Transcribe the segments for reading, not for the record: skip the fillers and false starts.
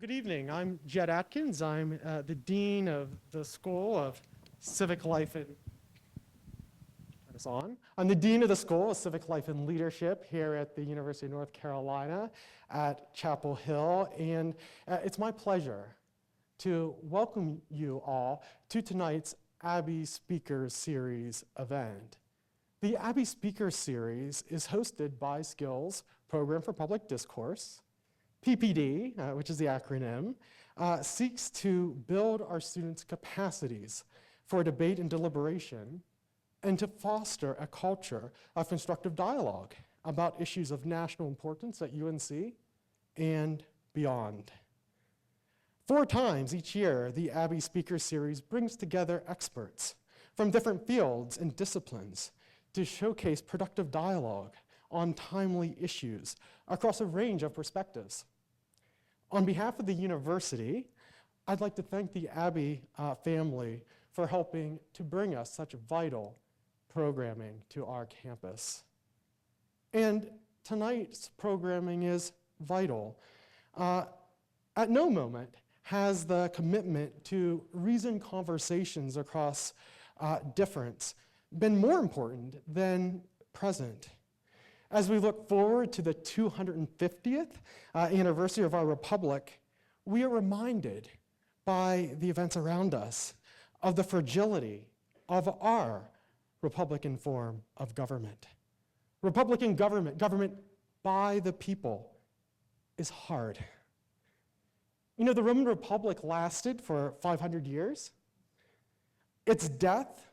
Good evening. I'm Jed Atkins. I'm the Dean of the School of Civic Life and I'm the Dean of the School of Civic Life and Leadership here at the University of North Carolina at Chapel Hill. And it's my pleasure to welcome you all to tonight's Abbey Speaker Series event. The Abbey Speaker Series is hosted by Skills Program for Public Discourse. PPD, which is the acronym, seeks to build our students' capacities for debate and deliberation and to foster a culture of constructive dialogue about issues of national importance at UNC and beyond. 4 times each year, the Abbey Speaker Series brings together experts from different fields and disciplines to showcase productive dialogue on timely issues across a range of perspectives. On behalf of the university, I'd like to thank the Abbey family for helping to bring us such vital programming to our campus. And tonight's programming is vital. At no moment has the commitment to reasoned conversations across difference been more important than present. As we look forward to the 250th anniversary of our republic, we are reminded by the events around us of the fragility of our Republican form of government. Republican government by the people, is hard. You know, the Roman Republic lasted for 500 years. Its death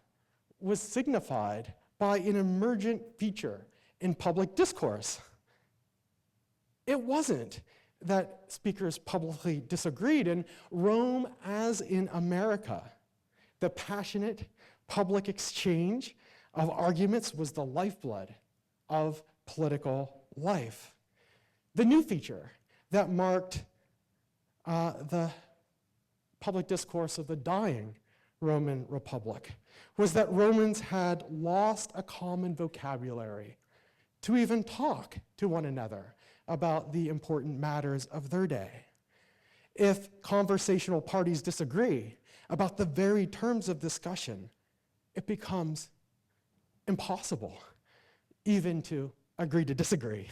was signified by an emergent feature in public discourse. It wasn't that speakers publicly disagreed. In Rome, as in America, the passionate public exchange of arguments was the lifeblood of political life. The new feature that marked the public discourse of the dying Roman Republic was that Romans had lost a common vocabulary to even talk to one another about the important matters of their day. If conversational parties disagree about the very terms of discussion, it becomes impossible even to agree to disagree,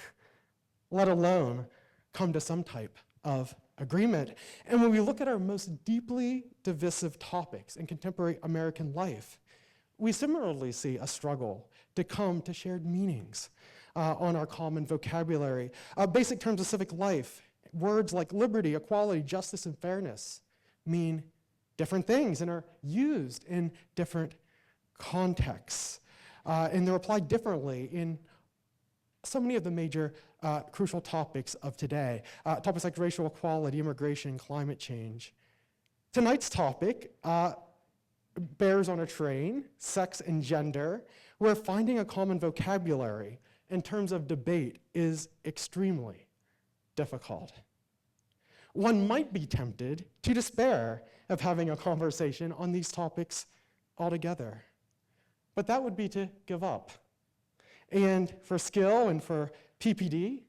let alone come to some type of agreement. And when we look at our most deeply divisive topics in contemporary American life, we similarly see a struggle to come to shared meanings on our common vocabulary. Basic terms of civic life, words like liberty, equality, justice, and fairness mean different things and are used in different contexts. And they're applied differently in so many of the major crucial topics of today. Topics like racial equality, immigration, climate change. Tonight's topic bears on a train, sex and gender, where finding a common vocabulary in terms of debate is extremely difficult. One might be tempted to despair of having a conversation on these topics altogether, but that would be to give up. And for Skill and for PPD,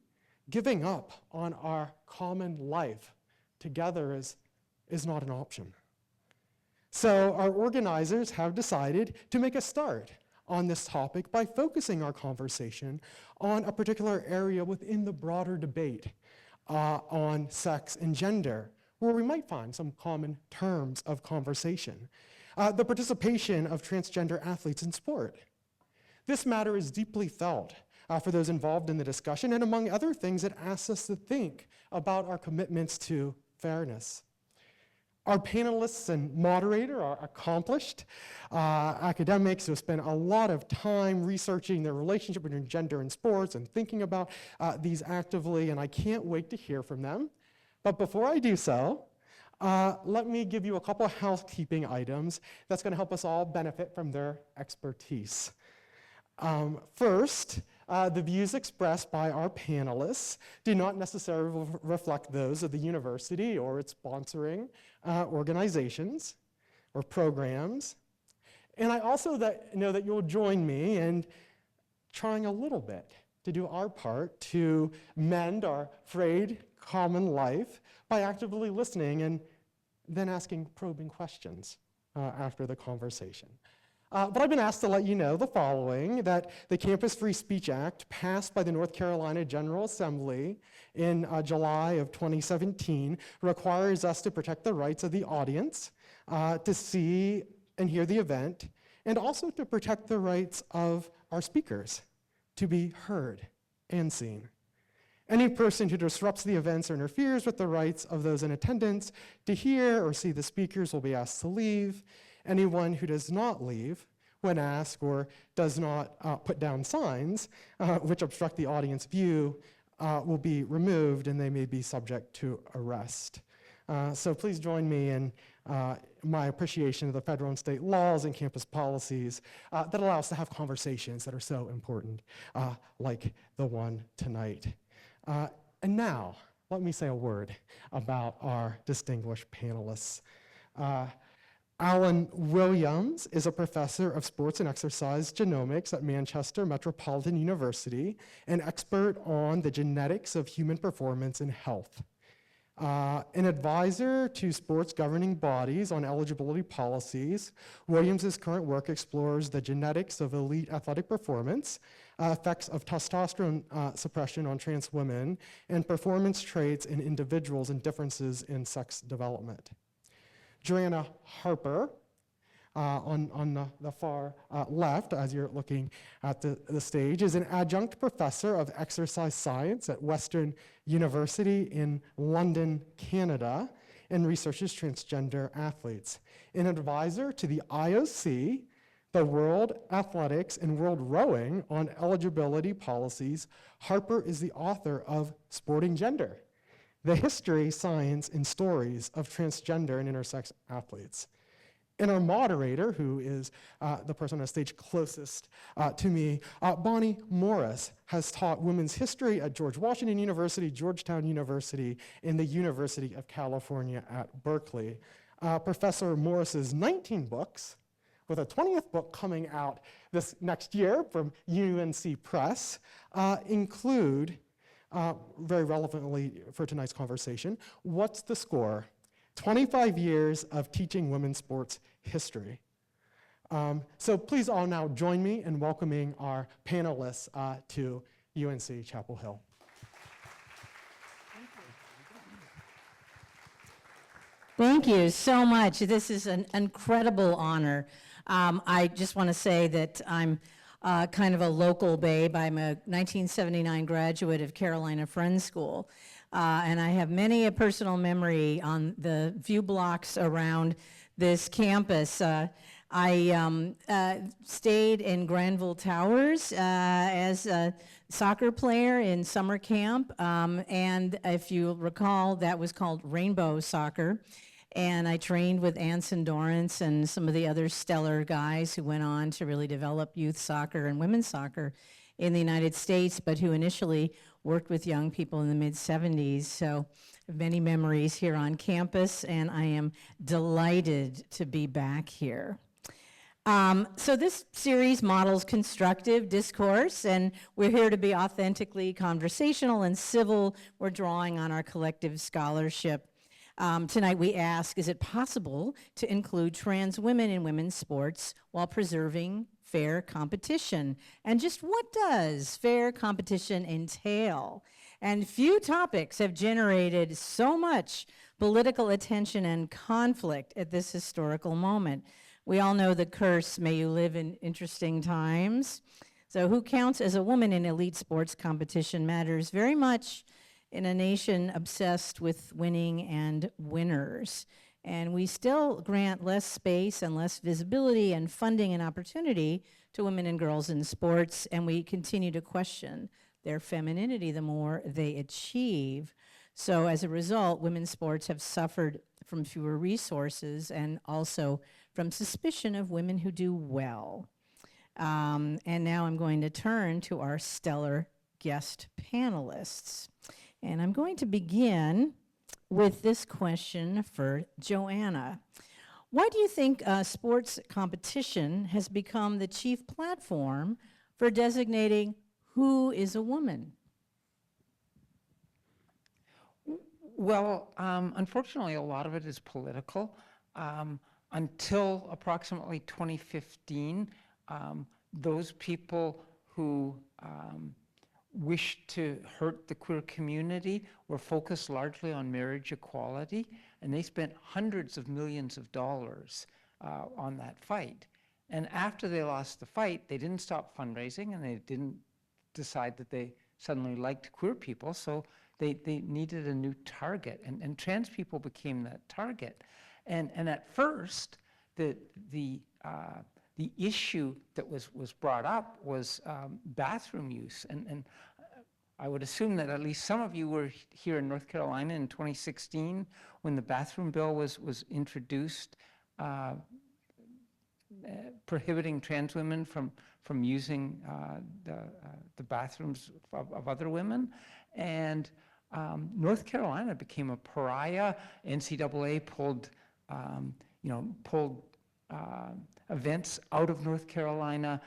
giving up on our common life together is not an option. So our organizers have decided to make a start on this topic by focusing our conversation on a particular area within the broader debate on sex and gender, where we might find some common terms of conversation. The participation of transgender athletes in sport. This matter is deeply felt for those involved in the discussion, and among other things, it asks us to think about our commitments to fairness. Our panelists and moderator are accomplished academics who spend a lot of time researching the relationship between gender and sports and thinking about these actively, and I can't wait to hear from them. But before I do so, let me give you a couple of housekeeping items that's going to help us all benefit from their expertise. First, the views expressed by our panelists do not necessarily reflect those of the university or its sponsoring organizations or programs. And I also know that you'll join me in trying a little bit to do our part to mend our frayed common life by actively listening and then asking probing questions after the conversation. But I've been asked to let you know the following, that the Campus Free Speech Act passed by the North Carolina General Assembly in July of 2017 requires us to protect the rights of the audience to see and hear the event, and also to protect the rights of our speakers to be heard and seen. Any person who disrupts the events or interferes with the rights of those in attendance to hear or see the speakers will be asked to leave. Anyone who does not leave when asked or does not put down signs which obstruct the audience view will be removed, and they may be subject to arrest. So please join me in my appreciation of the federal and state laws and campus policies that allow us to have conversations that are so important, like the one tonight. And now, let me say a word about our distinguished panelists. Alan Williams is a professor of sports and exercise genomics at Manchester Metropolitan University, an expert on the genetics of human performance and health. An advisor to sports governing bodies on eligibility policies, Williams's current work explores the genetics of elite athletic performance, effects of testosterone suppression on trans women, and performance traits in individuals and differences in sex development. Joanna Harper, on the far left, as you're looking at the stage, is an adjunct professor of exercise science at Western University in London, Canada, and researches transgender athletes. An advisor to the IOC, the World Athletics, and World Rowing on eligibility policies, Harper is the author of Sporting Gender: The History, Science, and Stories of Transgender and Intersex Athletes. And our moderator, who is the person on the stage closest to me, Bonnie Morris, has taught women's history at George Washington University, Georgetown University, and the University of California at Berkeley. Professor Morris's 19 books, with a 20th book coming out this next year from UNC Press, include, very relevantly for tonight's conversation, What's the Score? 25 years of teaching women's sports history. So please all now join me in welcoming our panelists to UNC Chapel Hill. Thank you so much. This is an incredible honor. I just want to say that I'm kind of a local babe. I'm a 1979 graduate of Carolina Friends School. And I have many a personal memory on the few blocks around this campus. I stayed in Granville Towers as a soccer player in summer camp. And if you recall, that was called Rainbow Soccer. And I trained with Anson Dorrance and some of the other stellar guys who went on to really develop youth soccer and women's soccer in the United States, but who initially worked with young people in the mid-'70s. So many memories here on campus, and I am delighted to be back here. So this series models constructive discourse, and we're here to be authentically conversational and civil. We're drawing on our collective scholarship. Tonight we ask, is it possible to include trans women in women's sports while preserving fair competition? And just what does fair competition entail? And few topics have generated so much political attention and conflict at this historical moment. We all know the curse, may you live in interesting times. So who counts as a woman in elite sports competition matters very much in a nation obsessed with winning and winners. And we still grant less space and less visibility and funding and opportunity to women and girls in sports, and we continue to question their femininity the more they achieve. So as a result, women's sports have suffered from fewer resources and also from suspicion of women who do well. And now I'm going to turn to our stellar guest panelists. And I'm going to begin with this question for Joanna. Why do you think sports competition has become the chief platform for designating Who is a woman? Well, unfortunately, a lot of it is political. Until approximately 2015, those people who wished to hurt the queer community were focused largely on marriage equality, and they spent hundreds of millions of dollars on that fight. And after they lost the fight, they didn't stop fundraising, and they didn't decide that they suddenly liked queer people, so they needed a new target, and trans people became that target. And at first, the issue that was brought up was bathroom use. And I would assume that at least some of you were here in North Carolina in 2016 when the bathroom bill was introduced, prohibiting trans women from using the bathrooms of other women. And North Carolina became a pariah. NCAA pulled events out of North Carolina.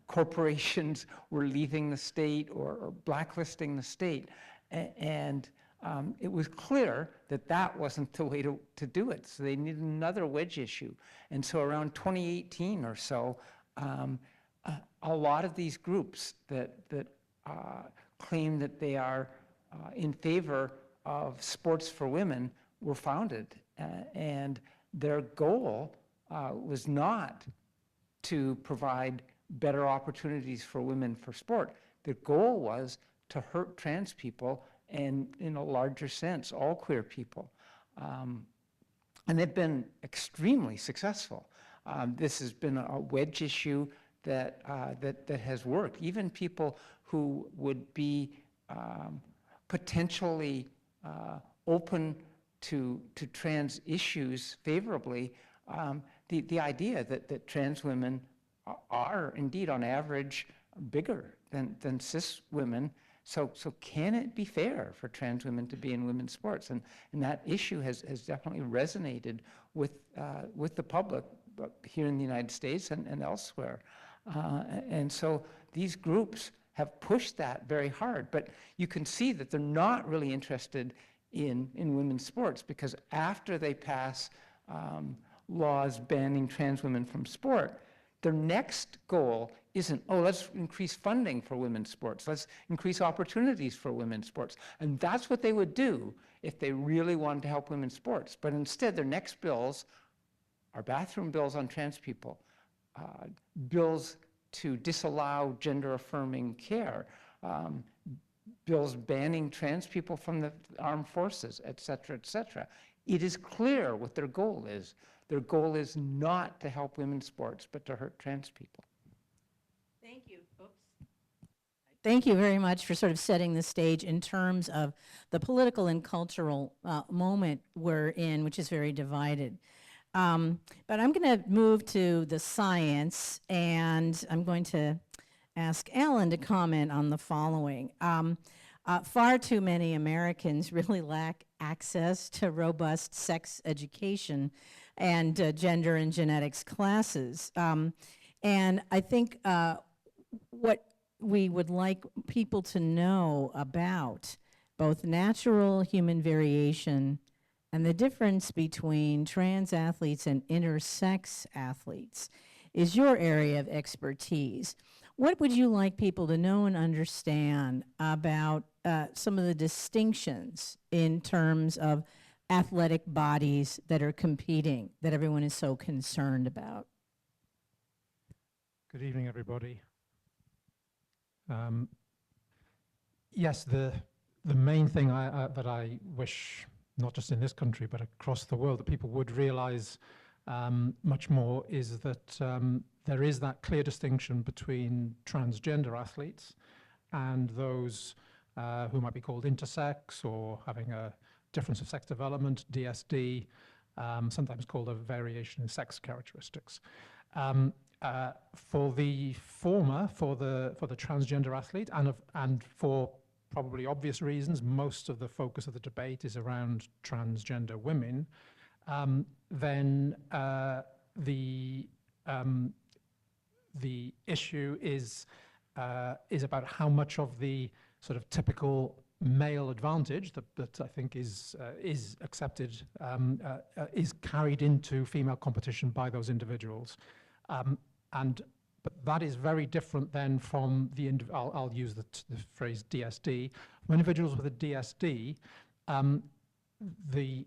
Corporations were leaving the state or blacklisting the state. And it was clear that that wasn't the way to do it. So they needed another wedge issue. And so around 2018 or so, a lot of these groups that claim that they are in favor of sports for women were founded. And their goal was not to provide better opportunities for women for sport. The goal was to hurt trans people and, in a larger sense, all queer people. And they've been extremely successful. This has been a wedge issue that has worked. Even people who would be potentially open to trans issues favorably, the idea that trans women are indeed on average bigger than cis women. So can it be fair for trans women to be in women's sports? And that issue has definitely resonated with the public here in the United States and elsewhere. And so these groups have pushed that very hard. But you can see that they're not really interested in women's sports, because after they pass laws banning trans women from sport, their next goal isn't, oh, let's increase funding for women's sports. Let's increase opportunities for women's sports. And that's what they would do if they really wanted to help women's sports. But instead, their next bills are bathroom bills on trans people, bills to disallow gender-affirming care, bills banning trans people from the armed forces, et cetera, et cetera. It is clear what their goal is. Their goal is not to help women's sports, but to hurt trans people. Thank you. Thank you very much for sort of setting the stage in terms of the political and cultural moment we're in, which is very divided. But I'm going to move to the science, and I'm going to ask Alan to comment on the following. Far too many Americans really lack access to robust sex education and gender and genetics classes. And I think what we would like people to know about both natural human variation and the difference between trans athletes and intersex athletes is your area of expertise. What would you like people to know and understand about some of the distinctions in terms of athletic bodies that are competing, that everyone is so concerned about? Good evening, everybody. Yes, the main thing that I wish, not just in this country, but across the world, that people would realize much more is that there is that clear distinction between transgender athletes and those who might be called intersex or having a difference of sex development, DSD, sometimes called a variation in sex characteristics. For the former, for the transgender athlete, and for probably obvious reasons, most of the focus of the debate is around transgender women, then the issue is is about how much of the sort of typical male advantage that I think is accepted is carried into female competition by those individuals, but that is very different then from I'll use the phrase DSD. For individuals with a DSD, the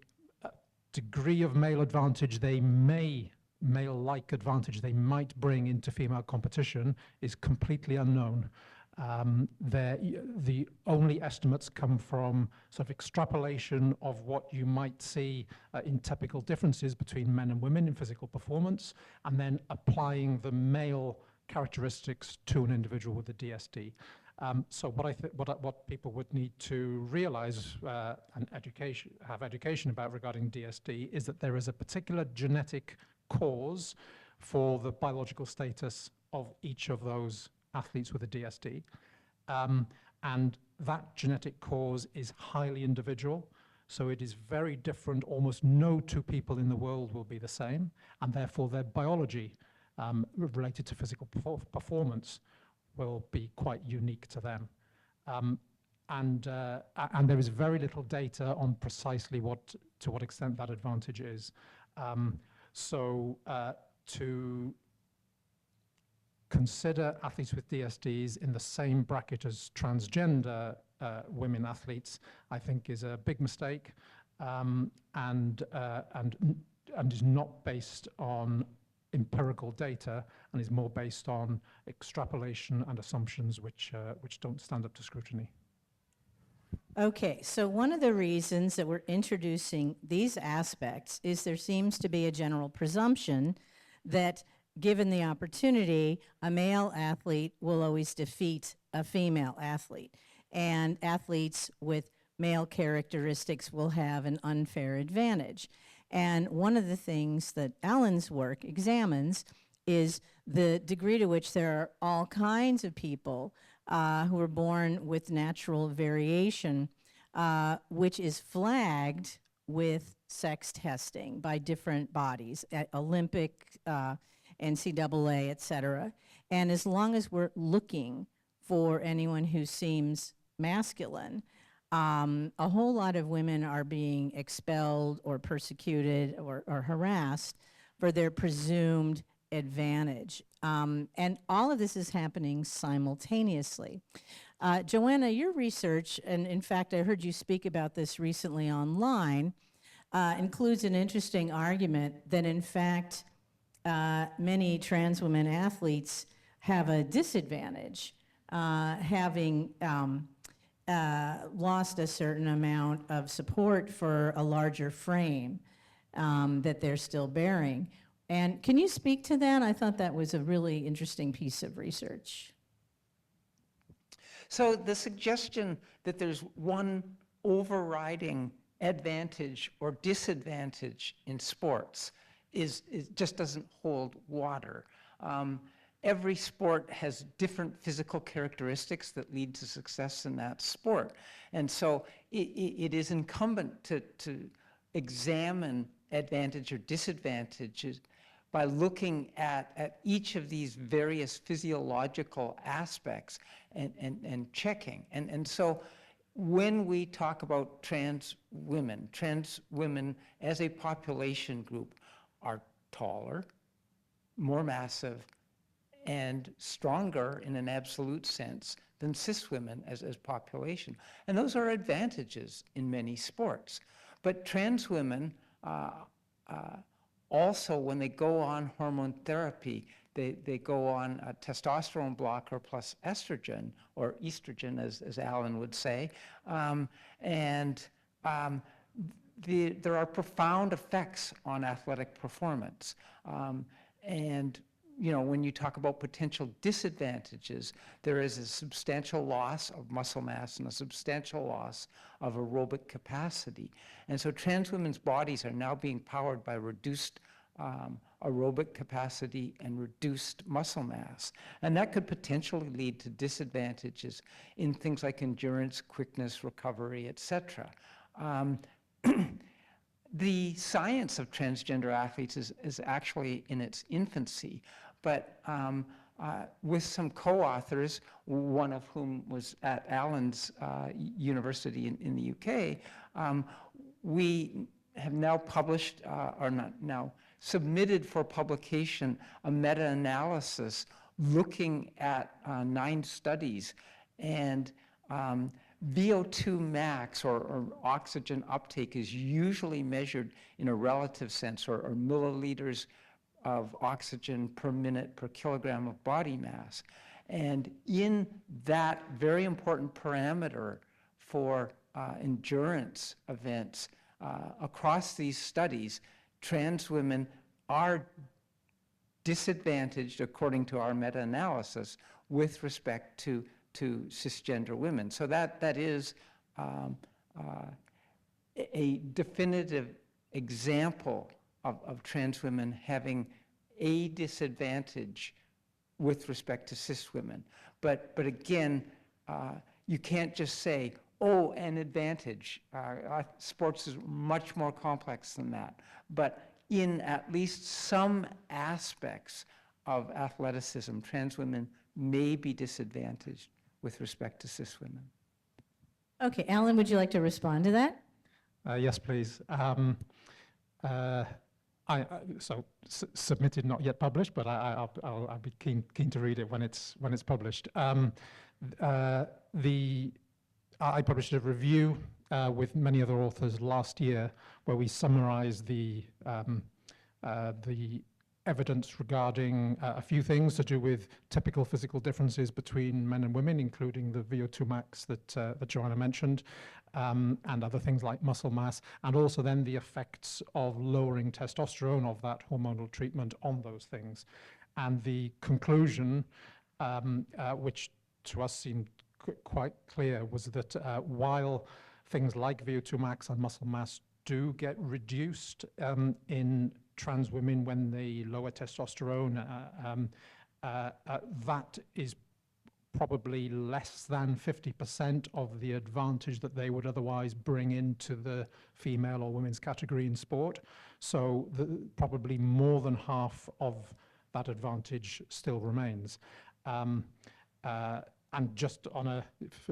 degree of male advantage male-like advantage they might bring into female competition is completely unknown. The only estimates come from sort of extrapolation of what you might see in typical differences between men and women in physical performance, and then applying the male characteristics to an individual with a DSD. So what people would need to realize and have education about regarding DSD is that there is a particular genetic cause for the biological status of each of those athletes with a DSD. And that genetic cause is highly individual. So it is very different. Almost no two people in the world will be the same. And therefore their biology related to physical performance will be quite unique to them. And there is very little data on precisely to what extent that advantage is. So to consider athletes with DSDs in the same bracket as transgender women athletes, I think is a big mistake, and is not based on empirical data, and is more based on extrapolation and assumptions which don't stand up to scrutiny. Okay, so one of the reasons that we're introducing these aspects is there seems to be a general presumption that given the opportunity, a male athlete will always defeat a female athlete, and athletes with male characteristics will have an unfair advantage. And one of the things that Alan's work examines is the degree to which there are all kinds of people who are born with natural variation, which is flagged with sex testing by different bodies, Olympic, NCAA, et cetera. And as long as we're looking for anyone who seems masculine, a whole lot of women are being expelled or persecuted or harassed for their presumed advantage. And all of this is happening simultaneously. Joanna, your research, and in fact I heard you speak about this recently online, includes an interesting argument that in fact many trans women athletes have a disadvantage, having lost a certain amount of support for a larger frame that they're still bearing. And can you speak to that? I thought that was a really interesting piece of research. So the suggestion that there's one overriding advantage or disadvantage in sports just doesn't hold water. Every sport has different physical characteristics that lead to success in that sport. And so it is incumbent to examine advantage or disadvantages by looking at each of these various physiological aspects and checking. And so when we talk about trans women as a population group are taller, more massive, and stronger in an absolute sense than cis women as population. And those are advantages in many sports. But trans women also, when they go on hormone therapy, they go on a testosterone blocker plus estrogen, or estrogen as Alan would say, there are profound effects on athletic performance. And you know, when you talk about potential disadvantages, there is a substantial loss of muscle mass and a substantial loss of aerobic capacity. And so trans women's bodies are now being powered by reduced aerobic capacity and reduced muscle mass. And that could potentially lead to disadvantages in things like endurance, quickness, recovery, et cetera. The science of transgender athletes is actually in its infancy, but with some co-authors, one of whom was at Allen's University in the UK, we have now published, or not now, submitted for publication a meta-analysis looking at 9 studies, and VO2 max, or oxygen uptake, is usually measured in a relative sense, or milliliters of oxygen per minute per kilogram of body mass. And in that very important parameter for endurance events across these studies, trans women are disadvantaged, according to our meta-analysis, with respect to cisgender women. So that is a definitive example of trans women having a disadvantage with respect to cis women. But again, you can't just say, oh, an advantage. Sports is much more complex than that. But in at least some aspects of athleticism, trans women may be disadvantaged with respect to cis women. Okay, Alan, would you like to respond to that? Yes, please. Submitted, not yet published, but I'll be keen to read it when it's published. I published a review with many other authors last year, where we summarized the evidence regarding a few things to do with typical physical differences between men and women, including the VO2 max that Joanna mentioned, and other things like muscle mass, and also then the effects of lowering testosterone, of that hormonal treatment, on those things. And the conclusion, which to us seemed quite clear, was that while things like VO2 max and muscle mass do get reduced in trans women when they lower testosterone, that is probably less than 50% of the advantage that they would otherwise bring into the female or women's category in sport. So probably more than half of that advantage still remains. And just on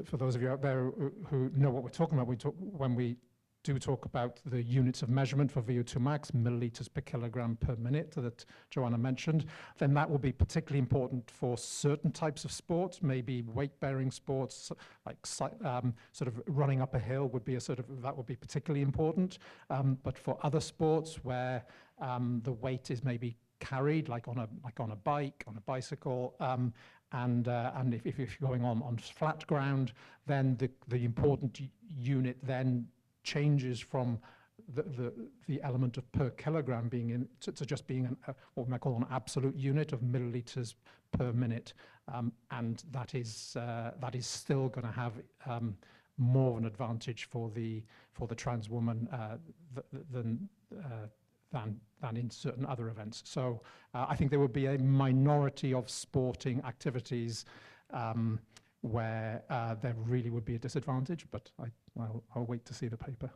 for those of you out there who know what we're talking about, when we do talk about the units of measurement for VO2 max, milliliters per kilogram per minute, that Joanna mentioned, then that will be particularly important for certain types of sports, maybe weight-bearing sports, like sort of running up a hill would be that would be particularly important. But for other sports where the weight is maybe carried, like on a bike, on a bicycle, and if you're going on flat ground, then the important unit then changes from the element of per kilogram being in to just being what we might call an absolute unit of milliliters per minute, and that is still going to have more of an advantage for the trans woman than in certain other events. So I think there would be a minority of sporting activities where there really would be a disadvantage, but I'll wait to see the paper.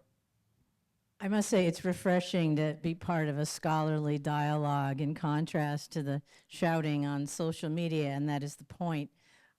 I must say it's refreshing to be part of a scholarly dialogue in contrast to the shouting on social media, and that is the point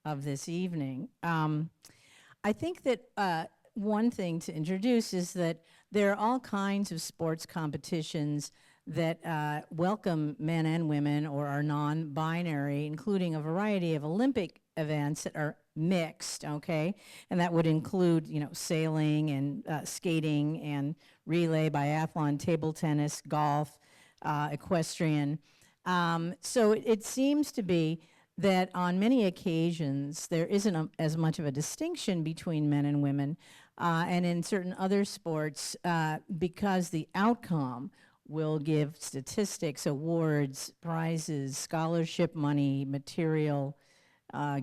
of this evening. I think that one thing to introduce is that there are all kinds of sports competitions that welcome men and women or are non-binary, including a variety of Olympic events that are mixed, okay? And that would include, sailing and skating and relay, biathlon, table tennis, golf, equestrian. So it seems to be that on many occasions there isn't as much of a distinction between men and women, and in certain other sports, because the outcome will give statistics, awards, prizes, scholarship money, material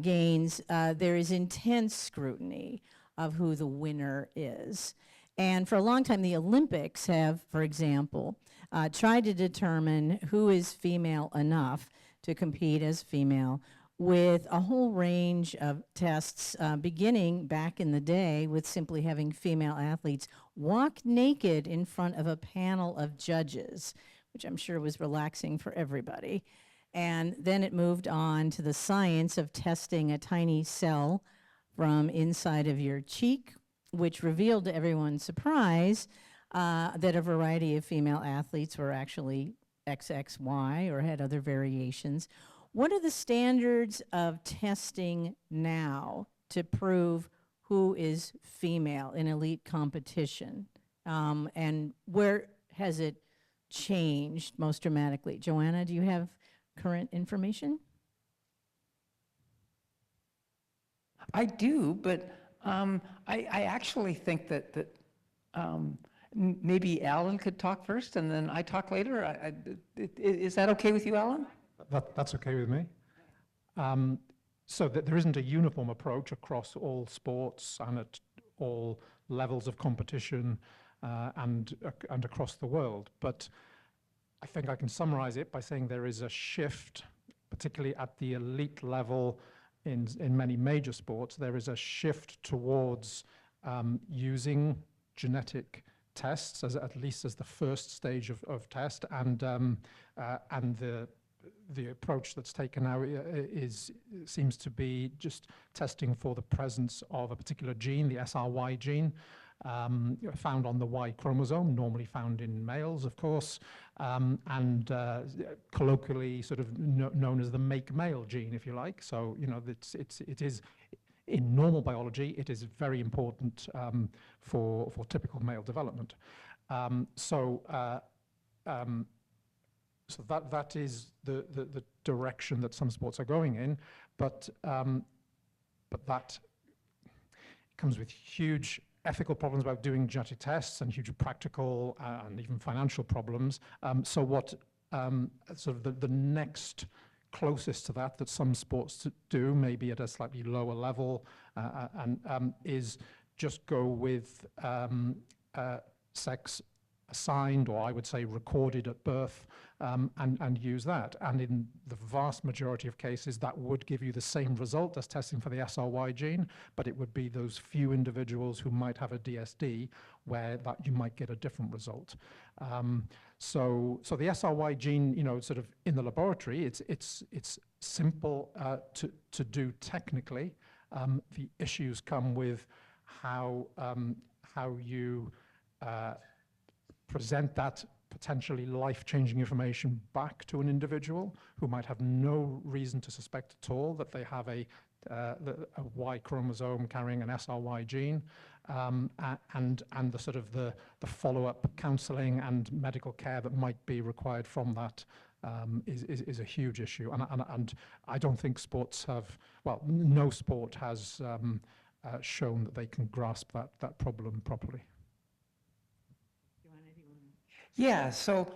gains, there is intense scrutiny of who the winner is. And for a long time, the Olympics have, for example, tried to determine who is female enough to compete as female with a whole range of tests, beginning back in the day with simply having female athletes walk naked in front of a panel of judges, which I'm sure was relaxing for everybody. And then it moved on to the science of testing a tiny cell from inside of your cheek, which revealed to everyone's surprise that a variety of female athletes were actually XXY or had other variations. What are the standards of testing now to prove who is female in elite competition? And where has it changed most dramatically? Joanna, do you have current information? I do, but I actually think that maybe Alan could talk first and then I talk later. Is that okay with you, Alan? That's okay with me. So that there isn't a uniform approach across all sports and at all levels of competition and across the world. But I think I can summarize it by saying there is a shift, particularly at the elite level in many major sports. There is a shift towards using genetic tests as at least as the first stage of test, and the approach that's taken now seems to be just testing for the presence of a particular gene, the SRY gene, found on the Y chromosome, normally found in males, of course, and colloquially sort of known as the make male gene, if you like. So, you know, it is in normal biology, it is very important for typical male development. So that is the direction that some sports are going in, but that comes with huge ethical problems about doing genetic tests and huge practical and even financial problems. So what sort of the next closest to that some sports do, maybe at a slightly lower level, is just go with sex assigned, or I would say recorded at birth, and use that. And in the vast majority of cases, that would give you the same result as testing for the SRY gene, but it would be those few individuals who might have a DSD where that you might get a different result. So the SRY gene, you know, sort of in the laboratory, it's simple to do technically. The issues come with how you present that potentially life-changing information back to an individual who might have no reason to suspect at all that they have a Y chromosome carrying an SRY gene, and the sort of the follow-up counseling and medical care that might be required from that is a huge issue. And I don't think sports have, well, no sport has shown that they can grasp that problem properly. Yeah, so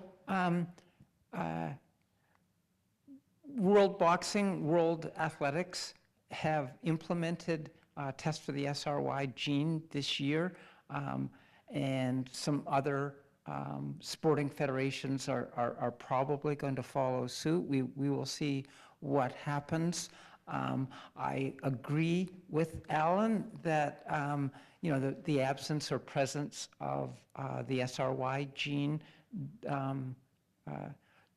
World Boxing, World Athletics have implemented tests for the SRY gene this year, and some other sporting federations are probably going to follow suit. We will see what happens. I agree with Alan that you know, the absence or presence of the SRY gene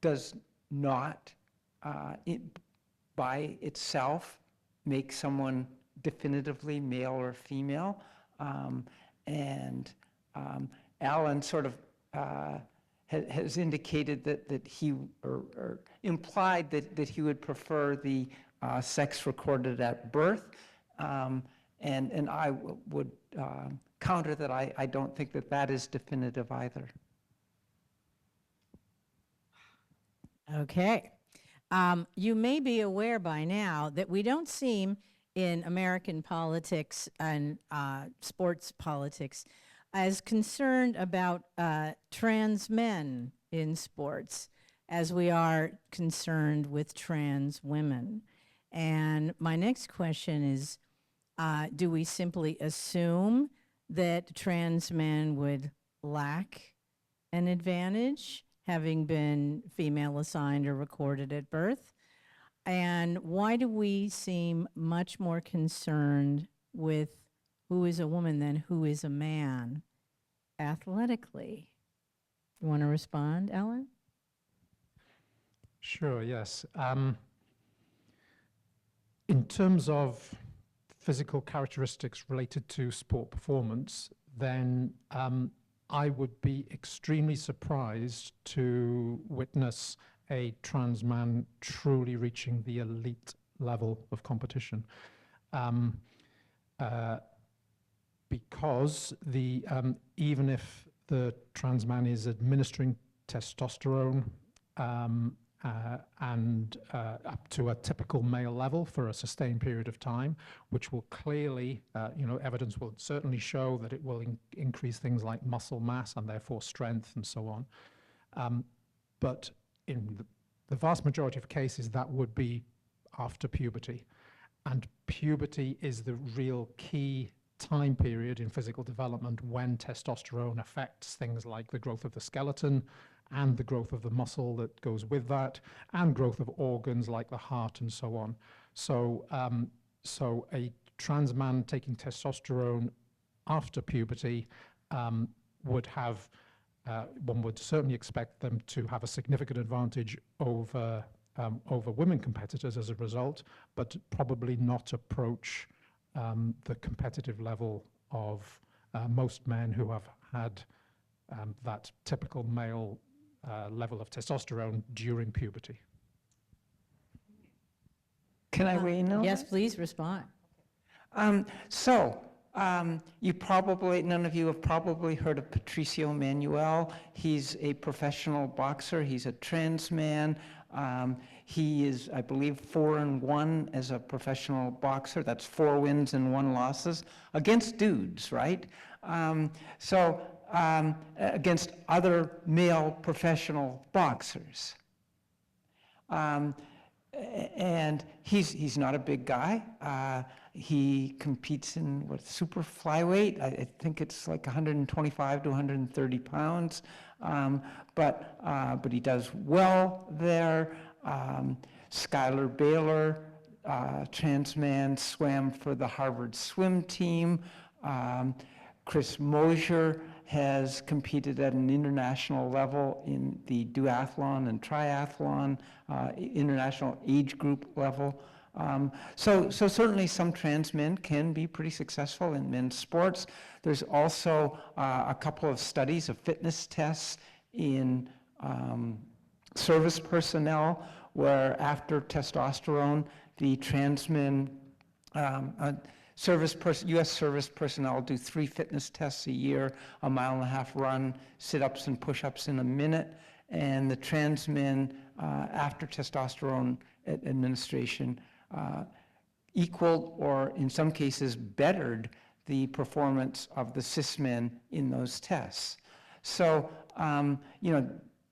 does not by itself make someone definitively male or female. And Alan sort of has indicated that he, or implied that he would prefer the sex recorded at birth. And I would counter that I don't think that is definitive either. Okay. You may be aware by now that we don't seem in American politics and sports politics as concerned about trans men in sports as we are concerned with trans women. And my next question is, do we simply assume that trans men would lack an advantage, having been female assigned or recorded at birth? And why do we seem much more concerned with who is a woman than who is a man athletically? You want to respond, Ellen? Sure, yes. In terms of physical characteristics related to sport performance, then I would be extremely surprised to witness a trans man truly reaching the elite level of competition. Because even if the trans man is administering testosterone and up to a typical male level for a sustained period of time, which will clearly, evidence will certainly show that it will increase things like muscle mass and therefore strength and so on. But in the vast majority of cases, that would be after puberty. And puberty is the real key time period in physical development when testosterone affects things like the growth of the skeleton and the growth of the muscle that goes with that, and growth of organs like the heart and so on. So, so a trans man taking testosterone after puberty would have, one would certainly expect them to have a significant advantage over women competitors as a result, but probably not approach the competitive level of most men who have had that typical male level of testosterone during puberty. Can I weigh in on Yes, that? please respond. You probably, none of you have probably heard of Patricio Manuel. He's a professional boxer. He's a trans man. He is, I believe, 4-1 as a professional boxer. That's 4 wins and 1 losses against dudes, right? Against other male professional boxers. And he's not a big guy. He competes in super flyweight. I think it's like 125 to 130 pounds. But he does well there. Skylar Baylor, trans man, swam for the Harvard swim team. Chris Mosier has competed at an international level in the duathlon and triathlon, international age group level. So certainly some trans men can be pretty successful in men's sports. There's also a couple of studies of fitness tests in service personnel where after testosterone, the trans men, U.S. service personnel do 3 fitness tests a year, a 1.5 mile run, sit-ups and push-ups in a minute, and the trans men after testosterone administration equaled or in some cases bettered the performance of the cis men in those tests. So,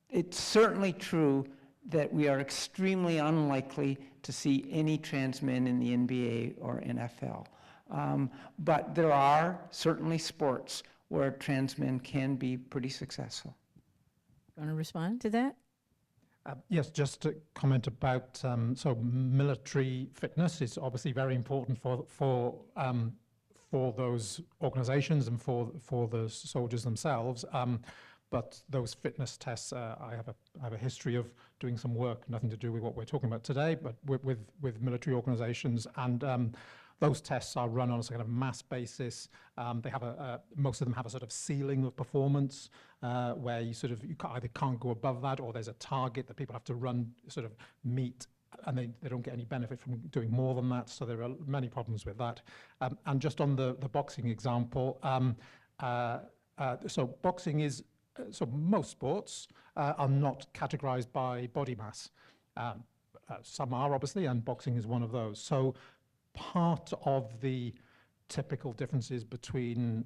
it's certainly true that we are extremely unlikely to see any trans men in the NBA or NFL. But there are certainly sports where trans men can be pretty successful. Want to respond to that? Yes, just to comment about, so military fitness is obviously very important for those organizations and for the soldiers themselves. But those fitness tests, I have a history of doing some work, nothing to do with what we're talking about today, but with military organizations, and those tests are run on a kind of mass basis. They have most of them have a sort of ceiling of performance where you either can't go above that, or there's a target that people have to run, sort of meet, and they don't get any benefit from doing more than that. So there are many problems with that. And just on the boxing example, so boxing is. So most sports are not categorized by body mass. Some are, obviously, and boxing is one of those. So part of the typical differences between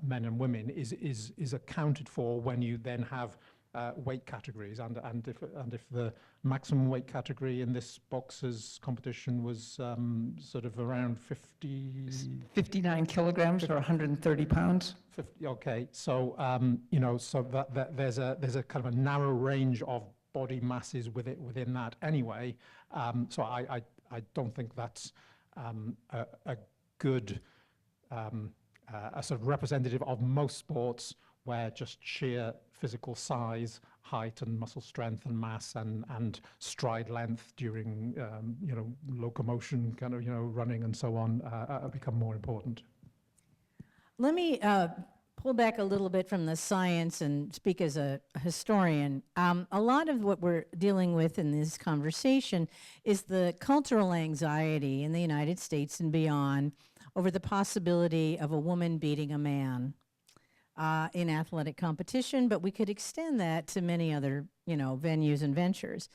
men and women is accounted for when you then have weight categories, and if the maximum weight category in this boxers competition was sort of around 59 kilograms or 130 pounds. 50, okay, so so that there's a kind of a narrow range of body masses within that anyway. So I don't think that's a good a sort of representative of most sports, where just sheer physical size height and muscle strength and mass and stride length during, locomotion, kind of, running and so on, become more important. Let me pull back a little bit from the science and speak as a historian. A lot of what we're dealing with in this conversation is the cultural anxiety in the United States and beyond over the possibility of a woman beating a man in athletic competition, but we could extend that to many other, venues and ventures.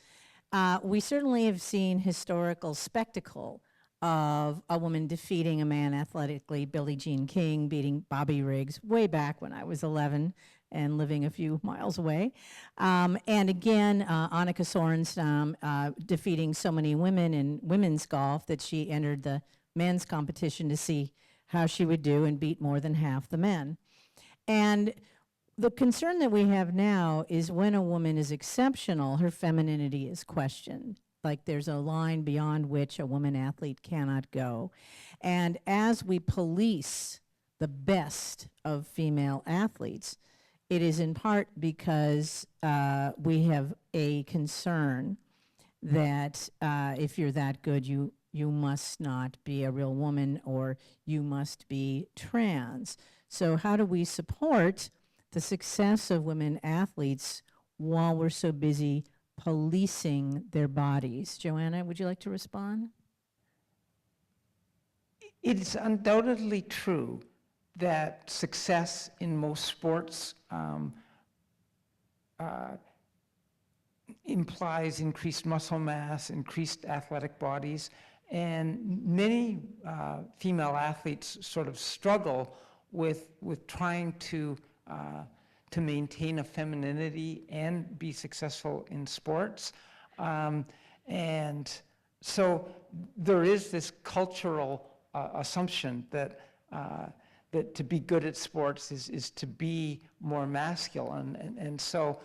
We certainly have seen historical spectacle of a woman defeating a man athletically, Billie Jean King beating Bobby Riggs way back when I was 11 and living a few miles away. And again, Annika Sorenstam defeating so many women in women's golf that she entered the men's competition to see how she would do and beat more than half the men. And the concern that we have now is when a woman is exceptional, her femininity is questioned. Like there's a line beyond which a woman athlete cannot go. And as we police the best of female athletes, it is in part because we have a concern that if you're that good, you must not be a real woman or you must be trans. So how do we support the success of women athletes while we're so busy policing their bodies? Joanna, would you like to respond? It is undoubtedly true that success in most sports implies increased muscle mass, increased athletic bodies, and many female athletes sort of struggle with trying to maintain a femininity and be successful in sports. And so there is this cultural assumption that to be good at sports is to be more masculine. And so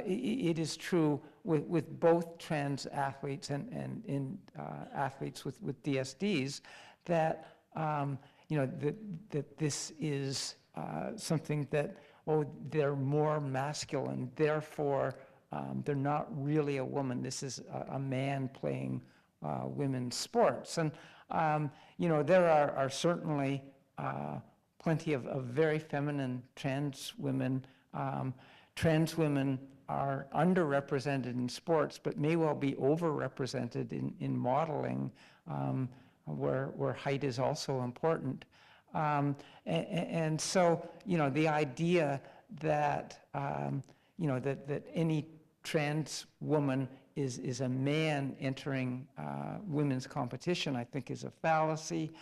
it is true with both trans athletes and in athletes with DSDs that, that this is something that, they're more masculine, therefore they're not really a woman. This is a man playing women's sports. And, there are certainly plenty of very feminine trans women. Trans women are underrepresented in sports, but may well be overrepresented in modeling, where height is also important. And so, the idea that, that any trans woman is a man entering women's competition, I think is a fallacy.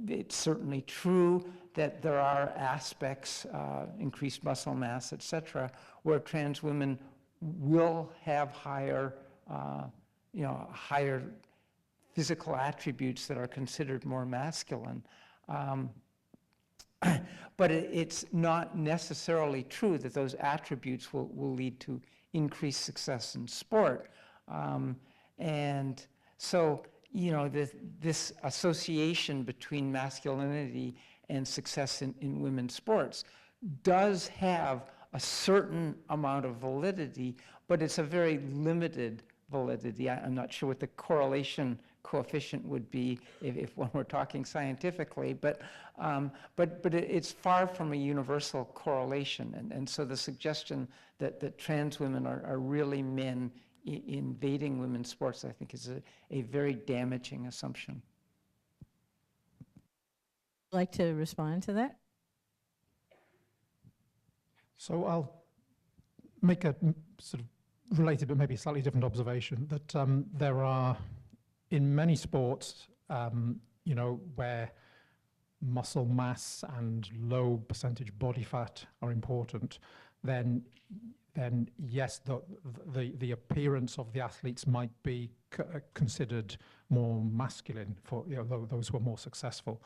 It's certainly true that there are aspects, increased muscle mass, et cetera, where trans women will have higher, higher physical attributes that are considered more masculine. But it's not necessarily true that those attributes will lead to increased success in sport. And so, this association between masculinity and success in women's sports does have a certain amount of validity, but it's a very limited validity. I'm not sure what the correlation coefficient would be if one were talking scientifically, but it's far from a universal correlation. And so the suggestion that trans women are really men invading women's sports, I think, is a very damaging assumption. Like to respond to that? So I'll make a sort of related but maybe slightly different observation that there are, in many sports, where muscle mass and low percentage body fat are important, then yes, the appearance of the athletes might be considered more masculine for those who are more successful.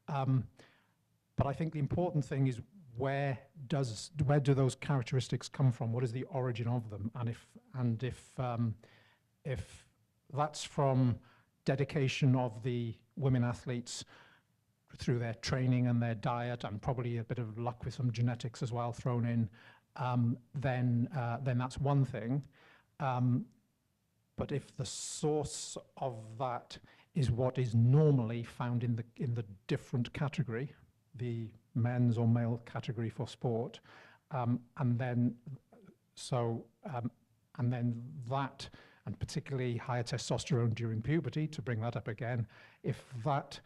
But I think the important thing is where do those characteristics come from? What is the origin of them? And if that's from dedication of the women athletes through their training and their diet, and probably a bit of luck with some genetics as well thrown in, then that's one thing. But if the source of that is what is normally found in the different category, the men's or male category for sport, and then that, and particularly higher testosterone during puberty, to bring that up again, if that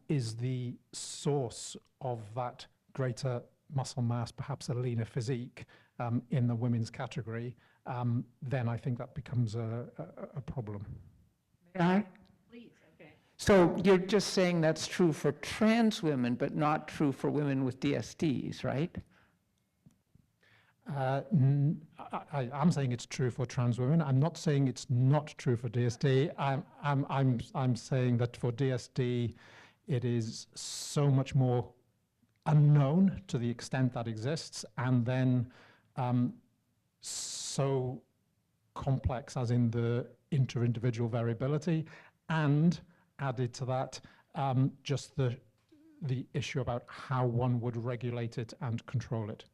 is the source of that greater muscle mass, perhaps a leaner physique in the women's category, then I think that becomes a problem. May I? Please, okay. So you're just saying that's true for trans women, but not true for women with DSDs, right? I'm saying it's true for trans women. I'm not saying it's not true for DSD. I'm saying that for DSD, it is so much more unknown to the extent that exists, and then so complex as in the inter-individual variability, and added to that, just the issue about how one would regulate it and control it.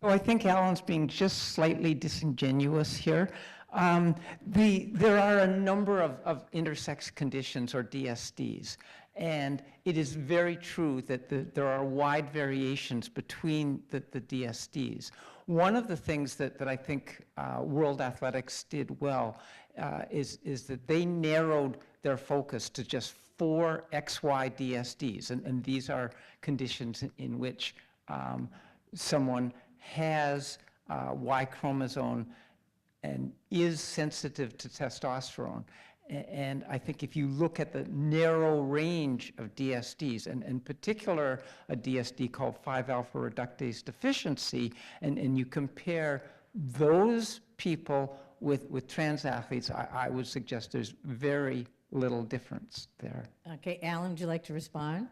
So I think Alan's being just slightly disingenuous here. There are a number of intersex conditions, or DSDs, and it is very true that there are wide variations between the DSDs. One of the things that I think World Athletics did well is that they narrowed their focus to just 4 XY DSDs, and these are conditions in which someone has Y chromosome and is sensitive to testosterone. And I think if you look at the narrow range of DSDs, and in particular a DSD called 5-alpha reductase deficiency, and you compare those people with trans athletes, I would suggest there's very little difference there. Okay, Alan, would you like to respond?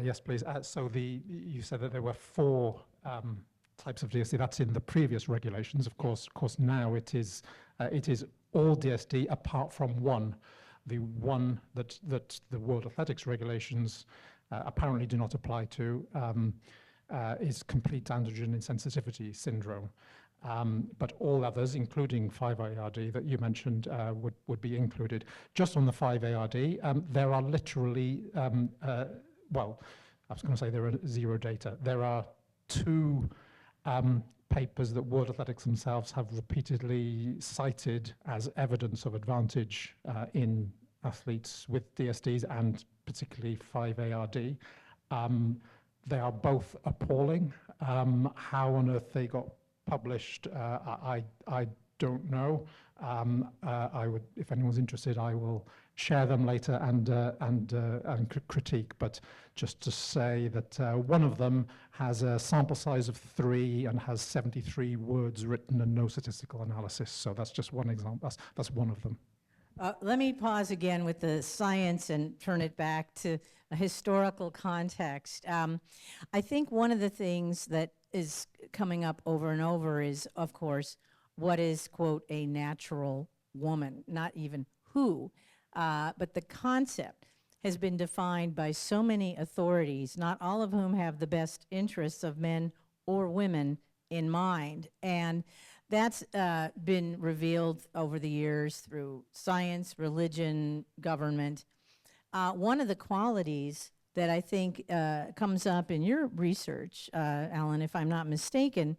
Yes, please. So you said that there were 4 types of DSD. That's in the previous regulations. Of course, now it is all DSD apart from one. The one that the World Athletics regulations apparently do not apply to is complete androgen insensitivity syndrome. But all others, including 5-ARD that you mentioned, would be included. Just on the 5-ARD, there are literally, well, I was going to say there are 0 data. There are 2 papers that World Athletics themselves have repeatedly cited as evidence of advantage in athletes with DSDs, and particularly 5-ARD. They are both appalling. How on earth they got published, I don't know. I would, if anyone's interested, I will share them later and critique. But just to say that one of them has a sample size of 3 and has 73 words written and no statistical analysis. So that's just one example. That's one of them. Let me pause again with the science and turn it back to a historical context. I think one of the things that is coming up over and over is, of course, what is, quote, a natural woman, not even who, but the concept has been defined by so many authorities, not all of whom have the best interests of men or women in mind. And that's been revealed over the years through science, religion, government. One of the qualities that I think comes up in your research, Alan, if I'm not mistaken,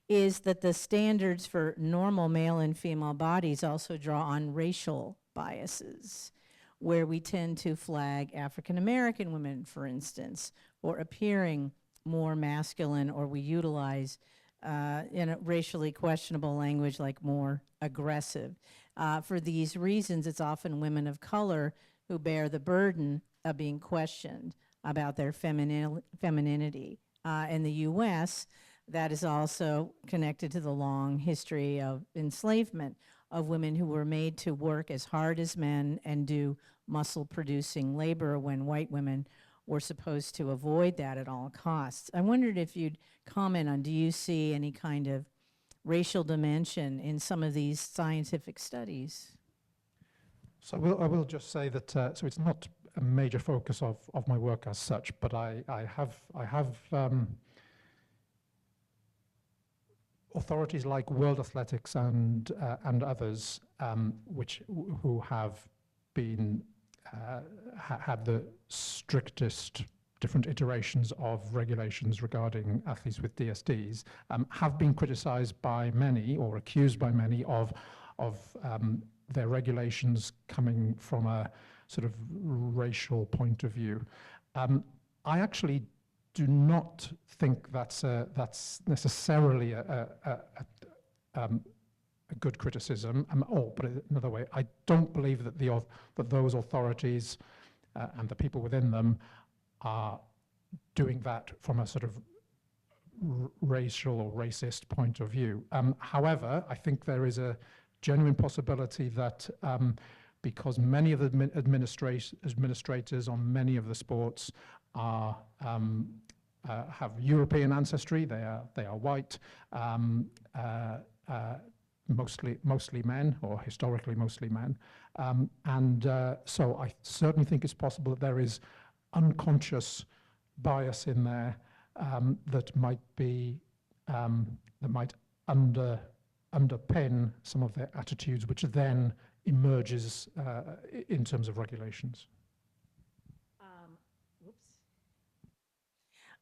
is that the standards for normal male and female bodies also draw on racial biases, where we tend to flag African American women, for instance, or appearing more masculine, or we utilize in a racially questionable language like more aggressive. For these reasons, it's often women of color who bear the burden of being questioned about their femininity. In the U.S., that is also connected to the long history of enslavement of women who were made to work as hard as men and do muscle-producing labor when white women were supposed to avoid that at all costs. I wondered if you'd comment on, do you see any kind of racial dimension in some of these scientific studies? So I will just say that, so it's not a major focus of my work as such, but I have authorities like World Athletics and others, who have been had the strictest different iterations of regulations regarding athletes with DSDs, have been criticised by many or accused by many of their regulations coming from a sort of racial point of view. I actually do not think that's necessarily a good criticism. Or put it another way, I don't believe that that those authorities and the people within them are doing that from a sort of racial or racist point of view. However, I think there is a genuine possibility that because many of the administrators on many of the sports are have European ancestry. They are white, mostly men, or historically mostly men, so I certainly think it's possible that there is unconscious bias in there that might underpin some of their attitudes, which then emerges in terms of regulations.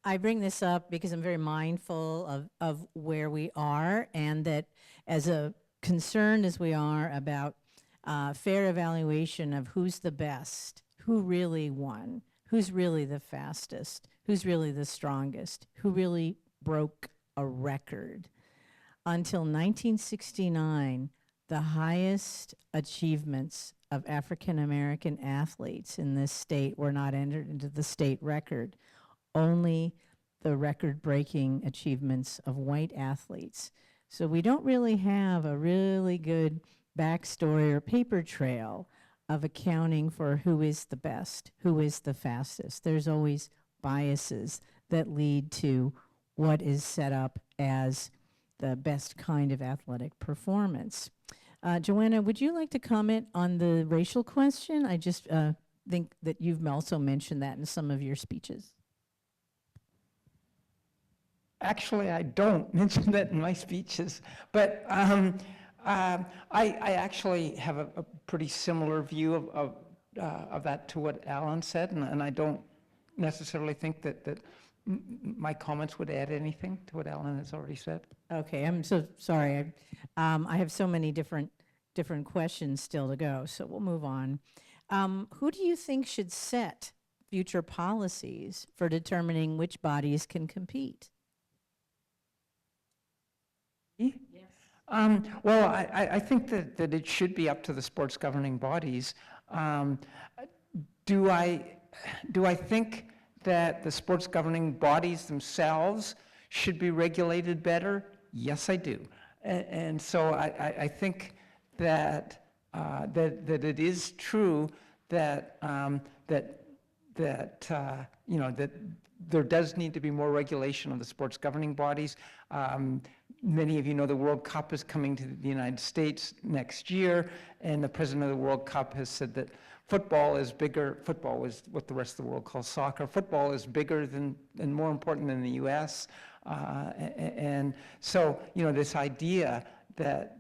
I bring this up because I'm very mindful of where we are, and that as concerned as we are about fair evaluation of who's the best, who really won, who's really the fastest, who's really the strongest, who really broke a record. Until 1969, the highest achievements of African American athletes in this state were not entered into the state record. Only the record-breaking achievements of white athletes. So we don't really have a really good backstory or paper trail of accounting for who is the best, who is the fastest. There's always biases that lead to what is set up as the best kind of athletic performance. Joanna, would you like to comment on the racial question? I just think that you've also mentioned that in some of your speeches. Actually, I don't mention that in my speeches, but I actually have a pretty similar view of that to what Alan said, and I don't necessarily think that my comments would add anything to what Alan has already said. Okay, I'm so sorry. I have so many different questions still to go, so we'll move on. Who do you think should set future policies for determining which bodies can compete? Yes. Well, I think that it should be up to the sports governing bodies. Do I think that the sports governing bodies themselves should be regulated better? Yes, I do. And so I think that that it is true that that there does need to be more regulation of the sports governing bodies. Many of you know the World Cup is coming to the United States next year, and the president of the World Cup has said that football is bigger. Football is what the rest of the world calls soccer. Football is bigger than and more important than the U.S. And so, this idea that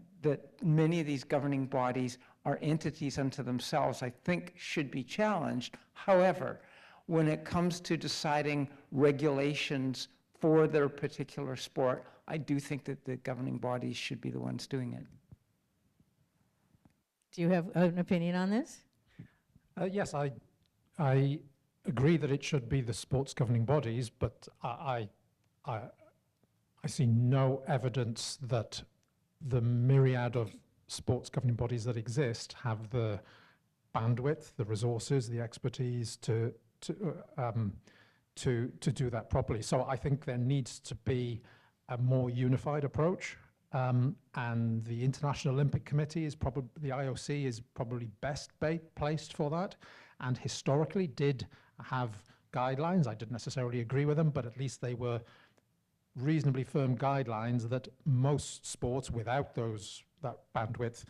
many of these governing bodies are entities unto themselves, I think should be challenged. However, when it comes to deciding regulations for their particular sport, I do think that the governing bodies should be the ones doing it. Do you have an opinion on this? Yes, I agree that it should be the sports governing bodies, but I see no evidence that the myriad of sports governing bodies that exist have the bandwidth, the resources, the expertise to do that properly. So I think there needs to be a more unified approach, and the International Olympic Committee is probably, the IOC is probably best placed for that, and historically did have guidelines. I didn't necessarily agree with them, but at least they were reasonably firm guidelines that most sports without that bandwidth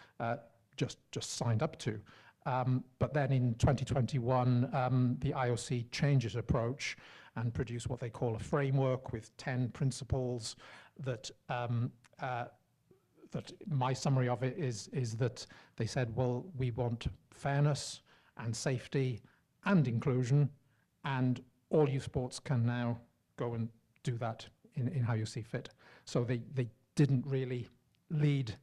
just signed up to. But then in 2021, the IOC changed its approach and produced what they call a framework with 10 principles that that my summary of it is that they said, well, we want fairness and safety and inclusion, and all youth sports can now go and do that in how you see fit. So they didn't really lead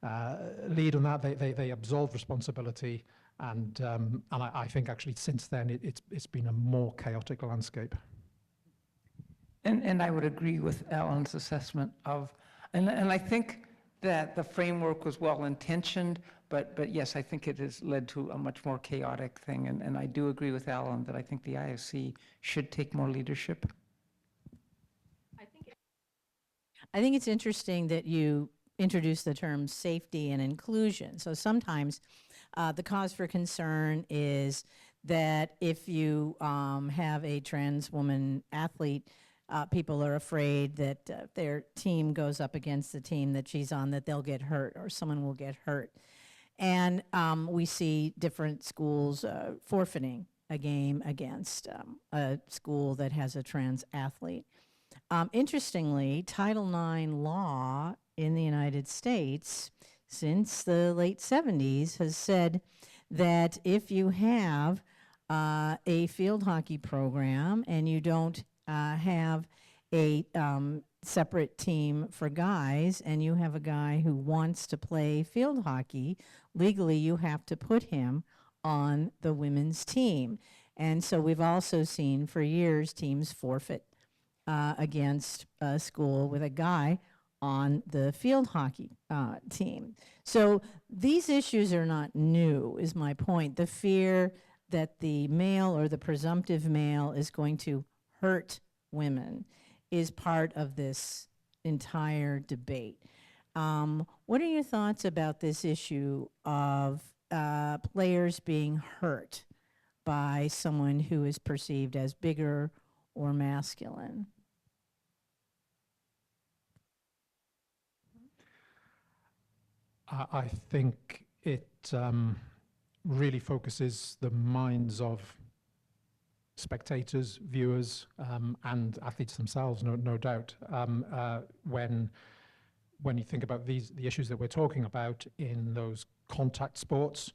on that. They absolved responsibility, and I think actually since then it's been a more chaotic landscape. And I would agree with Alan's assessment of, and I think that the framework was well-intentioned, but yes, I think it has led to a much more chaotic thing, and I do agree with Alan that I think the IOC should take more leadership. I think it's interesting that you introduce the terms safety and inclusion. So sometimes the cause for concern is that if you have a trans woman athlete, people are afraid that their team goes up against the team that she's on, that they'll get hurt or someone will get hurt. And we see different schools forfeiting a game against a school that has a trans athlete. Interestingly, Title IX law in the United States since the late 70s has said that if you have a field hockey program and you don't have a separate team for guys, and you have a guy who wants to play field hockey, legally you have to put him on the women's team. And so we've also seen for years teams forfeit against a school with a guy on the field hockey team. So these issues are not new, is my point. The fear that the male or the presumptive male is going to hurt women is part of this entire debate. What are your thoughts about this issue of players being hurt by someone who is perceived as bigger or masculine? I think it really focuses the minds of spectators, viewers, and athletes themselves, no doubt. When you think about the issues that we're talking about in those contact sports,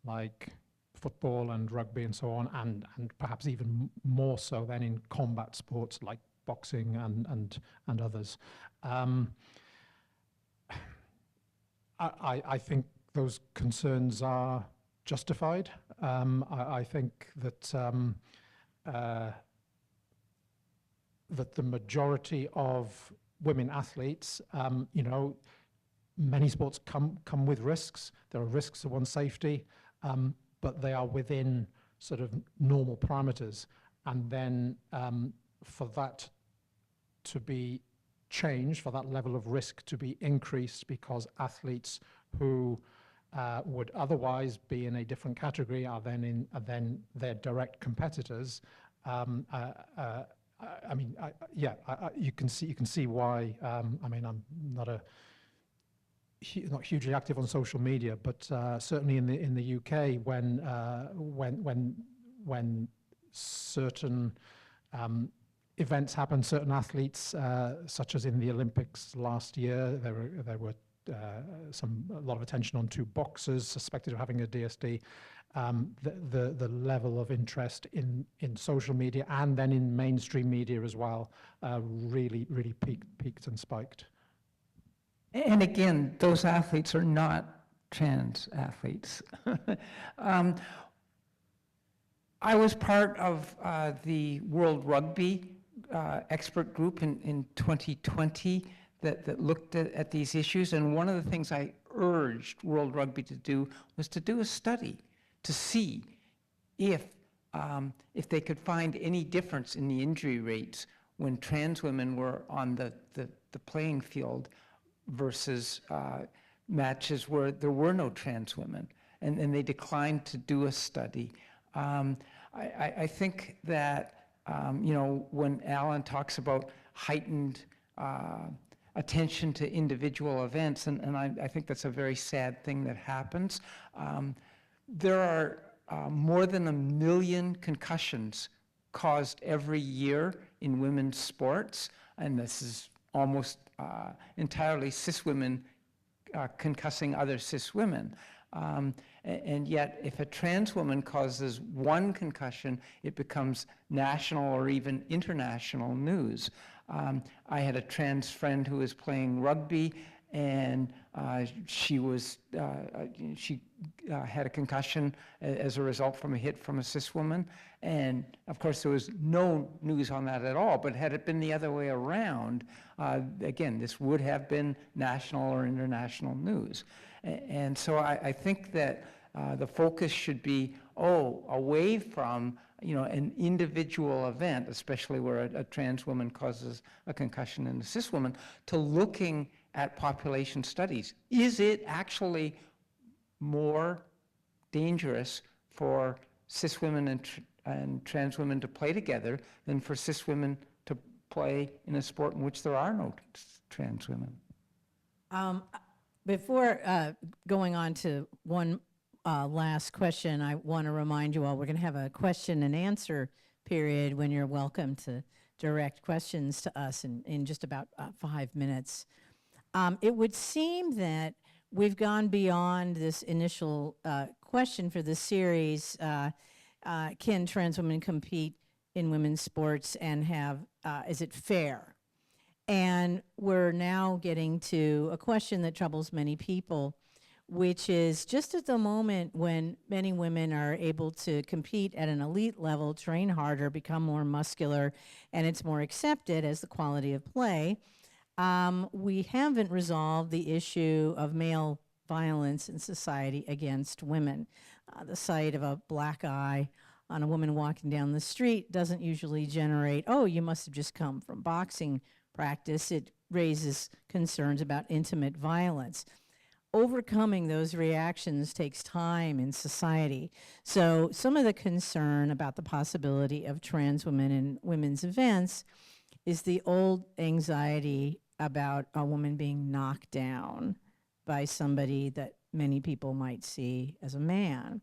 like football and rugby and so on, and perhaps even more so than in combat sports like boxing and others. I think those concerns are justified. I think that that the majority of women athletes, many sports come with risks. There are risks to one's safety, but they are within sort of normal parameters. And then for that to be changed, for that level of risk to be increased because athletes who would otherwise be in a different category are then their direct competitors. You can see why. I'm not hugely active on social media, but certainly in the UK, when certain events happen, certain athletes, such as in the Olympics last year, there were a lot of attention on two boxers suspected of having a DSD. The level of interest in social media and then in mainstream media as well really peaked and spiked. And again, those athletes are not trans athletes. I was part of the World Rugby expert group in 2020 that looked at these issues, and one of the things I urged World Rugby to do was to do a study to see if they could find any difference in the injury rates when trans women were on the playing field versus matches where there were no trans women, and they declined to do a study. I think that when Alan talks about heightened attention to individual events, and I think that's a very sad thing that happens. There are more than 1 million concussions caused every year in women's sports, and this is almost entirely cis women concussing other cis women. And yet, if a trans woman causes one concussion, it becomes national or even international news. I had a trans friend who was playing rugby, and she had a concussion as a result from a hit from a cis woman. And of course, there was no news on that at all. But had it been the other way around, again, this would have been national or international news. And so I think that the focus should be, away from an individual event, especially where a trans woman causes a concussion in a cis woman, to looking at population studies. Is it actually more dangerous for cis women and trans women to play together than for cis women to play in a sport in which there are no trans women? Before going on to one last question, I want to remind you all we're going to have a question and answer period when you're welcome to direct questions to us in just about 5 minutes. It would seem that we've gone beyond this initial question for the series, can trans women compete in women's sports and is it fair? And we're now getting to a question that troubles many people, which is just at the moment when many women are able to compete at an elite level, train harder, become more muscular, and it's more accepted as the quality of play, we haven't resolved the issue of male violence in society against women. The sight of a black eye on a woman walking down the street doesn't usually generate, you must have just come from boxing practice. It raises concerns about intimate violence. Overcoming those reactions takes time in society. So some of the concern about the possibility of trans women in women's events is the old anxiety about a woman being knocked down by somebody that many people might see as a man.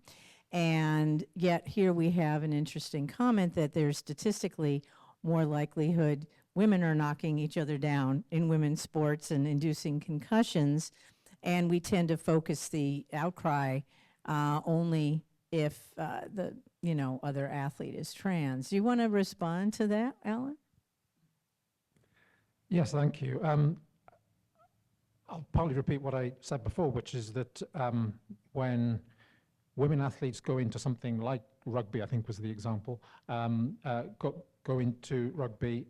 And yet here we have an interesting comment that there's statistically more likelihood women are knocking each other down in women's sports and inducing concussions, and we tend to focus the outcry only if the other athlete is trans. Do you want to respond to that, Alan? Yes, thank you. I'll probably repeat what I said before, which is that when women athletes go into something like rugby, I think was the example, go into rugby,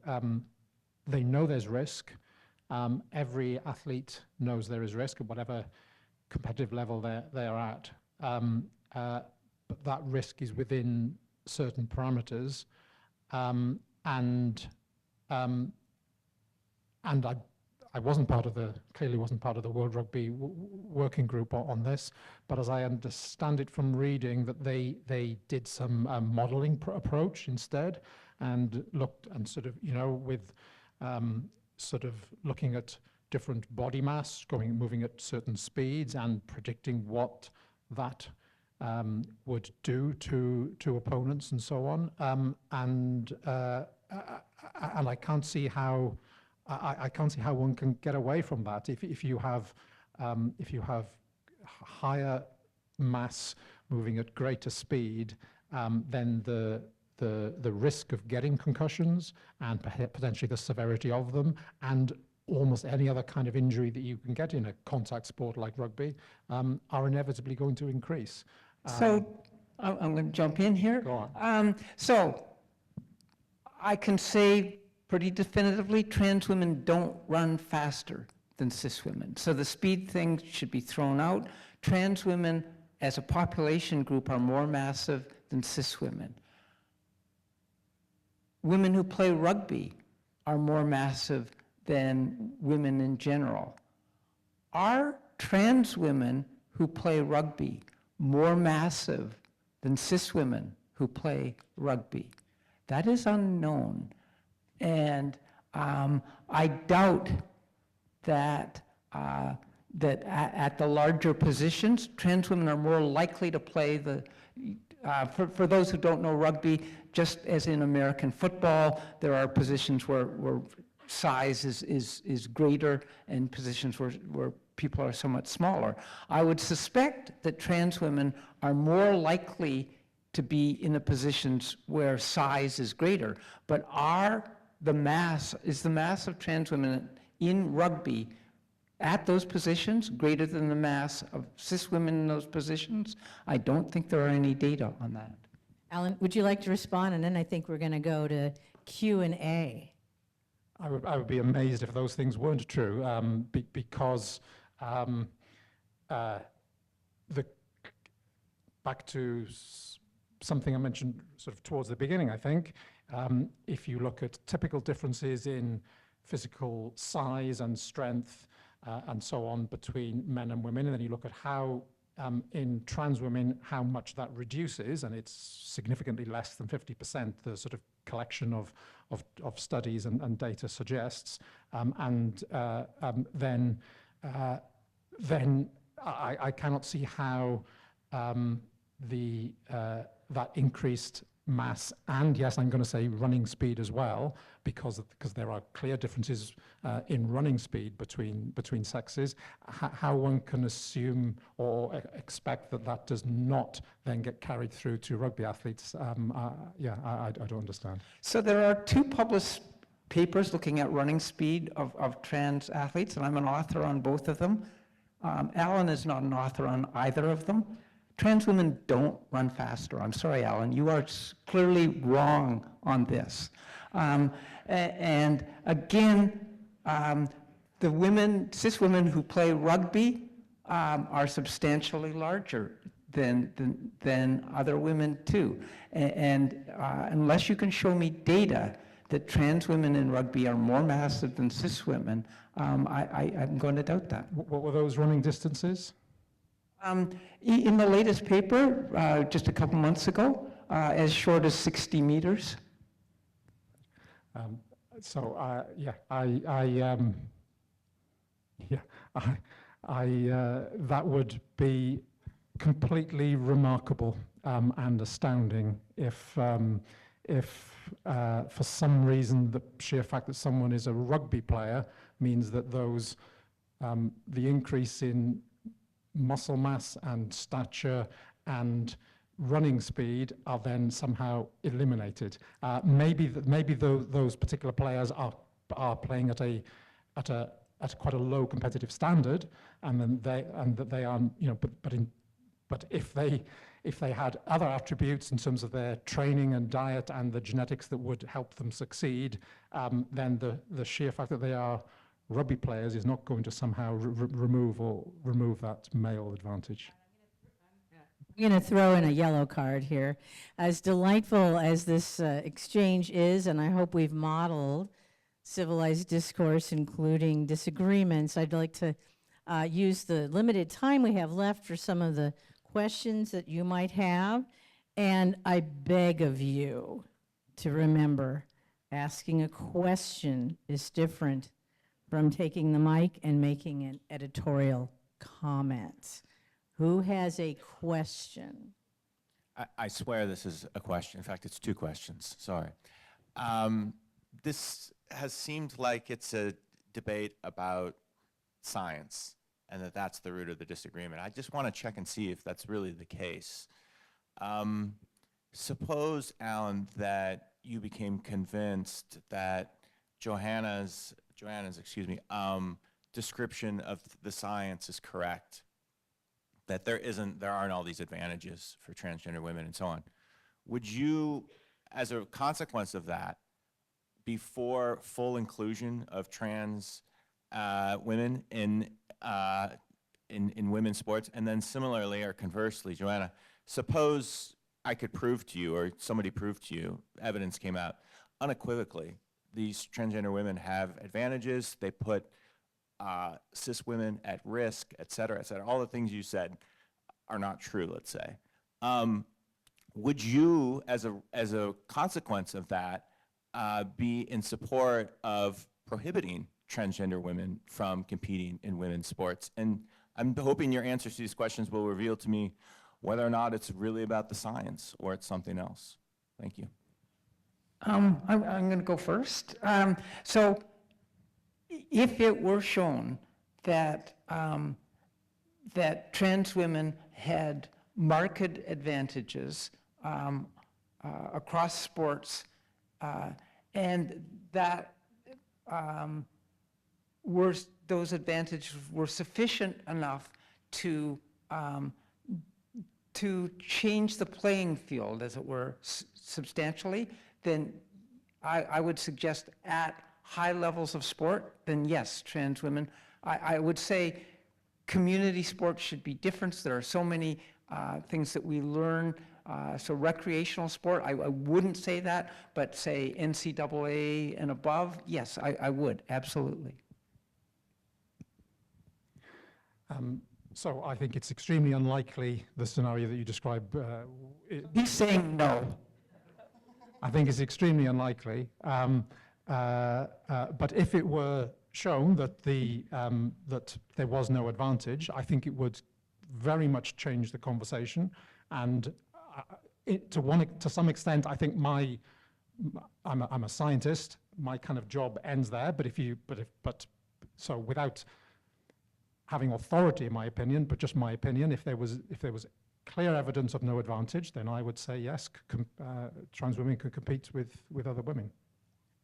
they know there's risk. Every athlete knows there is risk at whatever competitive level they're at. But that risk is within certain parameters. And I wasn't clearly wasn't part of the World Rugby working group on this, but as I understand it from reading, that they did some modeling approach instead, and looked and sort of, with sort of looking at different body mass, moving at certain speeds and predicting what that would do to opponents and so on. And I can't see how one can get away from that. If you have higher mass moving at greater speed, then the risk of getting concussions and potentially the severity of them, and almost any other kind of injury that you can get in a contact sport like rugby, are inevitably going to increase. So I'm going to jump in here. Go on. So I can say pretty definitively, trans women don't run faster than cis women. So the speed thing should be thrown out. Trans women as a population group are more massive than cis women. Women who play rugby are more massive than women in general. Are trans women who play rugby more massive than cis women who play rugby? That is unknown. And I doubt that at the larger positions, trans women are more likely to play for those who don't know rugby, just as in American football, there are positions where size is greater and positions where people are somewhat smaller. I would suspect that trans women are more likely to be in the positions where size is greater, but is the mass of trans women in rugby at those positions greater than the mass of cis women in those positions? I don't think there are any data on that. Alan, would you like to respond? And then I think we're going to go to Q&A. I would be amazed if those things weren't true, because back to something I mentioned sort of towards the beginning, I think, if you look at typical differences in physical size and strength and so on between men and women, and then you look at how in trans women, how much that reduces, and it's significantly less than 50%, the sort of collection of studies and data suggests, then I cannot see how that increased mass, and yes, I'm going to say running speed as well, because there are clear differences in running speed between sexes, how one can assume or expect that does not then get carried through to rugby athletes, I don't understand. So there are 2 published papers looking at running speed of trans athletes, and I'm an author on both of them. Alan is not an author on either of them. Trans women don't run faster. I'm sorry, Alan, you are clearly wrong on this. And again, the cis women who play rugby are substantially larger than other women too. And unless you can show me data that trans women in rugby are more massive than cis women, I'm going to doubt that. What were those running distances? In the latest paper, just a couple months ago, as short as 60 meters. That would be completely remarkable and astounding if for some reason the sheer fact that someone is a rugby player means that the increase in muscle mass and stature and running speed are then somehow eliminated. Maybe those particular players are playing at quite a low competitive standard, and that they are, but if they had other attributes in terms of their training and diet and the genetics that would help them succeed, then the sheer fact that they are rugby players is not going to somehow remove that male advantage. I'm going to throw in a yellow card here. As delightful as this exchange is, and I hope we've modeled civilized discourse, including disagreements, I'd like to use the limited time we have left for some of the questions that you might have. And I beg of you to remember, asking a question is different from taking the mic and making an editorial comment. Who has a question? I swear this is a question. In fact, it's 2 questions. Sorry. This has seemed like it's a debate about science and that's the root of the disagreement. I just want to check and see if that's really the case. Suppose, Alan, that you became convinced that Joanna's description of the science is correct, that there aren't all these advantages for transgender women and so on. Would you, as a consequence of that, be for full inclusion of trans women in women's sports? And then similarly, or conversely, Joanna, suppose I could prove to you, or somebody proved to you, evidence came out unequivocally, these transgender women have advantages, they put cis women at risk, et cetera, et cetera. All the things you said are not true, let's say. Would you, as a consequence of that, be in support of prohibiting transgender women from competing in women's sports? And I'm hoping your answers to these questions will reveal to me whether or not it's really about the science or it's something else. Thank you. I'm going to go first. So if it were shown that, that trans women had marked advantages across sports, and that those advantages were sufficient enough to change the playing field, as it were, substantially, then I would suggest at high levels of sport, then yes, trans women. I would say community sports should be different. There are so many things that we learn. So recreational sport, I wouldn't say that, but say NCAA and above, yes, I would, absolutely. So I think it's extremely unlikely, the scenario that you describe. He's saying no. I think it's extremely unlikely. But if it were shown that that there was no advantage, I think it would very much change the conversation. And to some extent, I think I'm a scientist. My kind of job ends there. So without having authority, in my opinion, but just my opinion, if there was clear evidence of no advantage, then I would say yes, trans women could compete with other women.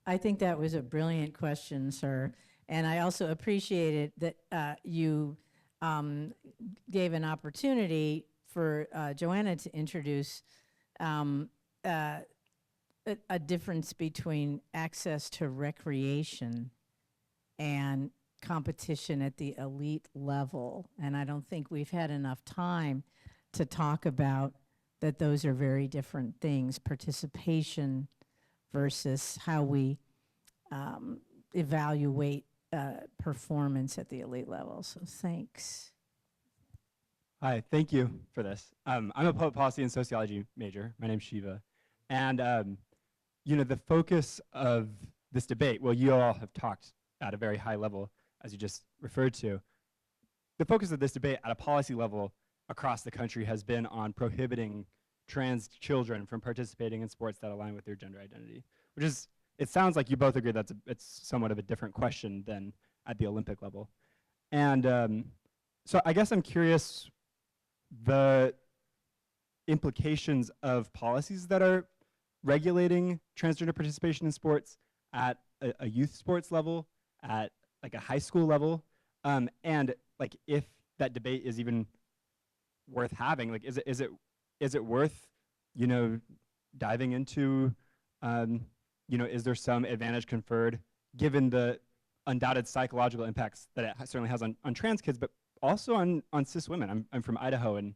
I think that was a brilliant question, sir. And I also appreciated that you gave an opportunity for Joanna to introduce a difference between access to recreation and competition at the elite level. And I don't think we've had enough time to talk about that those are very different things, participation versus how we evaluate performance at the elite level. So thanks. Hi, thank you for this. I'm a public policy and sociology major. My name's Shiva. And, you know, the focus of this debate, well, you all have talked at a very high level, as you just referred to. The focus of this debate at a policy level across the country has been on prohibiting trans children from participating in sports that align with their gender identity, which is, it sounds like you both agree that it's somewhat of a different question than at the Olympic level. And so I guess I'm curious the implications of policies that are regulating transgender participation in sports at a youth sports level, at like a high school level, and like if that debate is even worth having. Like, is it worth, you know, diving into, you know, is there some advantage conferred given the undoubted psychological impacts that it certainly has on trans kids, but also on cis women. I'm from Idaho, and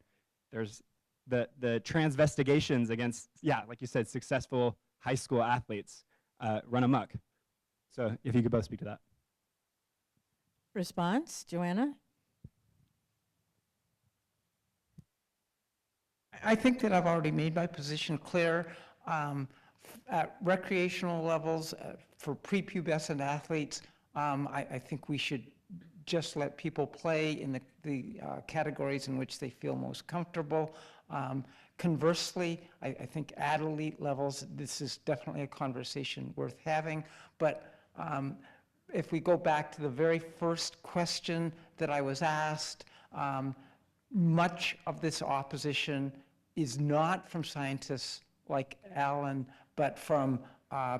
there's the transvestigations against, yeah, like you said, successful high school athletes run amok. So if you could both speak to that. Response, Joanna? I think that I've already made my position clear. At recreational levels, for prepubescent athletes, I think we should just let people play in the categories in which they feel most comfortable. Conversely, I think at elite levels, this is definitely a conversation worth having. But if we go back to the very first question that I was asked, much of this opposition is not from scientists like Alan, but from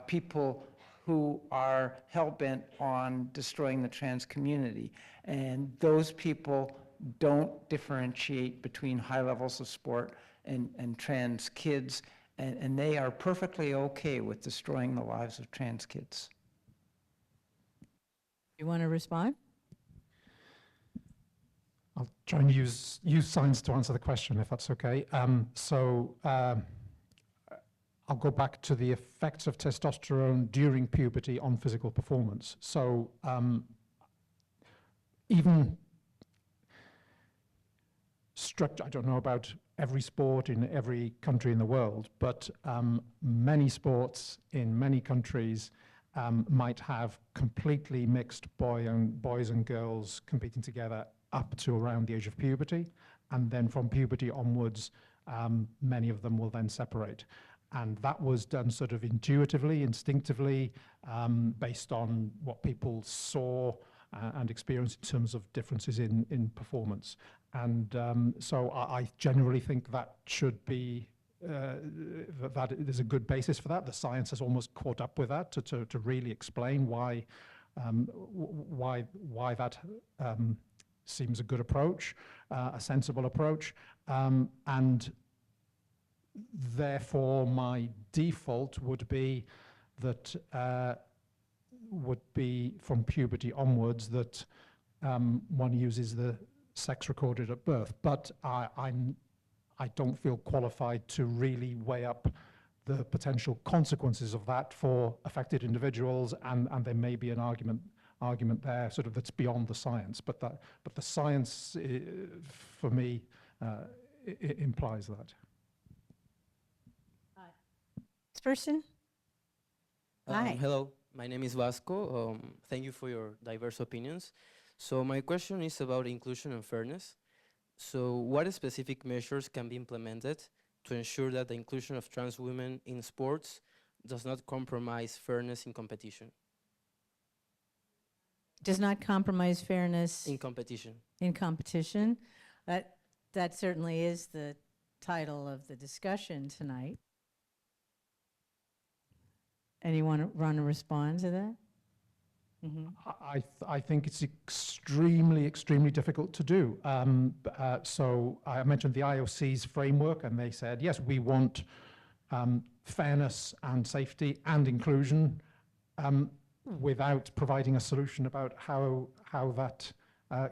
people who are hell-bent on destroying the trans community. And those people don't differentiate between high levels of sport and trans kids, and they are perfectly okay with destroying the lives of trans kids. You want to respond? I'll try and use science to answer the question, if that's okay. I'll go back to the effects of testosterone during puberty on physical performance. So even structure, I don't know about every sport in every country in the world, but many sports in many countries might have completely mixed boys and girls competing together up to around the age of puberty. And then from puberty onwards, many of them will then separate. And that was done sort of intuitively, instinctively, based on what people saw and experienced in terms of differences in performance. And so I generally think that should be, that there's a good basis for that. The science has almost caught up with that to really explain why that seems a good approach, a sensible approach. And therefore, my default would be that from puberty onwards that one uses the sex recorded at birth. But I don't feel qualified to really weigh up the potential consequences of that for affected individuals, and there may be an argument there sort of that's beyond the science. But the science, for me, it implies that. This person? Hi. Hello, my name is Vasco. Thank you for your diverse opinions. So my question is about inclusion and fairness. So what specific measures can be implemented to ensure that the inclusion of trans women in sports does not compromise fairness in competition? Does not compromise fairness In competition. in competition. That certainly is the title of the discussion tonight. Anyone want to respond to that? I think it's extremely difficult to do. So I mentioned the IOC's framework, and they said, yes, we want fairness and safety and inclusion without providing a solution about how that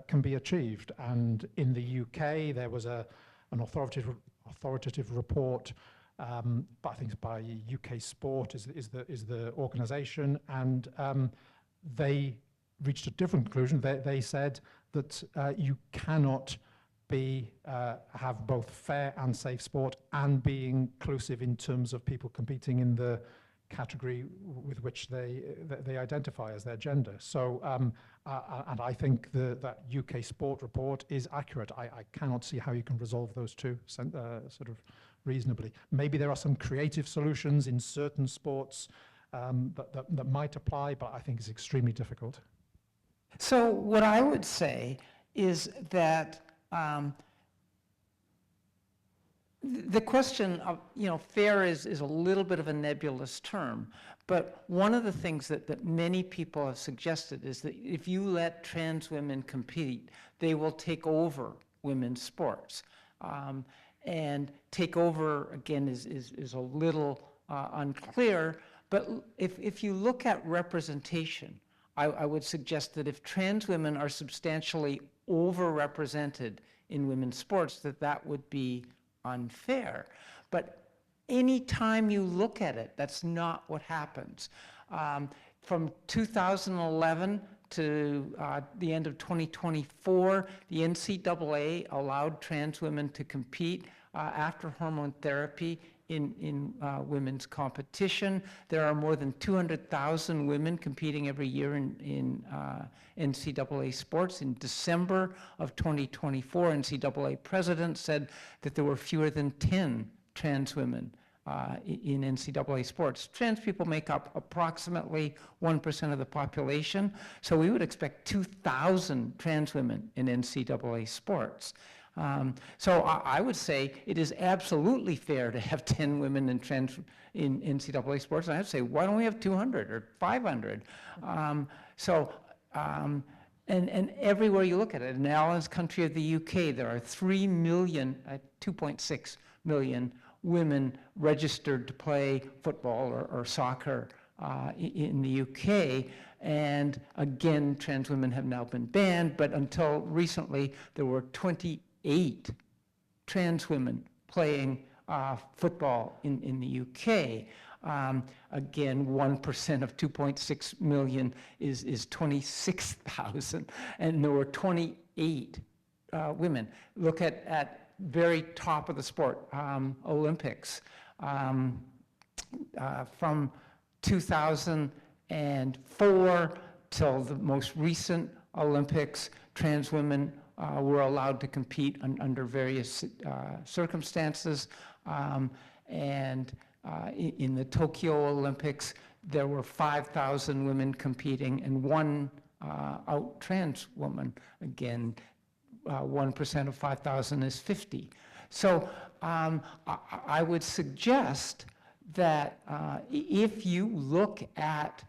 can be achieved. And in the UK, there was an authoritative report, but I think it's by UK Sport is the organisation, and they reached a different conclusion. They said that you cannot have both fair and safe sport and be inclusive in terms of people competing in the category with which they identify as their gender. So, and I think that UK Sport report is accurate. I cannot see how you can resolve those two sort of reasonably. Maybe there are some creative solutions in certain sports that might apply, but I think it's extremely difficult. So what I would say is that the question of, fair is a little bit of a nebulous term, but one of the things that many people have suggested is that if you let trans women compete, they will take over women's sports. And take over, again, is a little unclear, but if you look at representation, I would suggest that if trans women are substantially overrepresented in women's sports, that would be unfair. But any time you look at it, that's not what happens. From 2011 to the end of 2024, the NCAA allowed trans women to compete after hormone therapy in women's competition. There are more than 200,000 women competing every year in NCAA sports. In December of 2024, NCAA president said that there were fewer than 10 trans women in NCAA sports. Trans people make up approximately 1% of the population, so we would expect 2,000 trans women in NCAA sports. So I would say it is absolutely fair to have 10 women in NCAA sports. And I'd say, why don't we have 200 or 500? And everywhere you look at it, in Alan's country of the UK, there are 2.6 million women registered to play football or soccer in the UK. And again, trans women have now been banned, but until recently, there were 28 trans women playing football in the UK. Again, 1% of 2.6 million is 26,000, and there were 28 women. Look at very top of the sport, Olympics. From 2004 till the most recent Olympics, trans women were allowed to compete under various circumstances, and in the Tokyo Olympics, there were 5,000 women competing and one out trans woman. Again, 1% of 5,000 is 50. So I would suggest that if you look at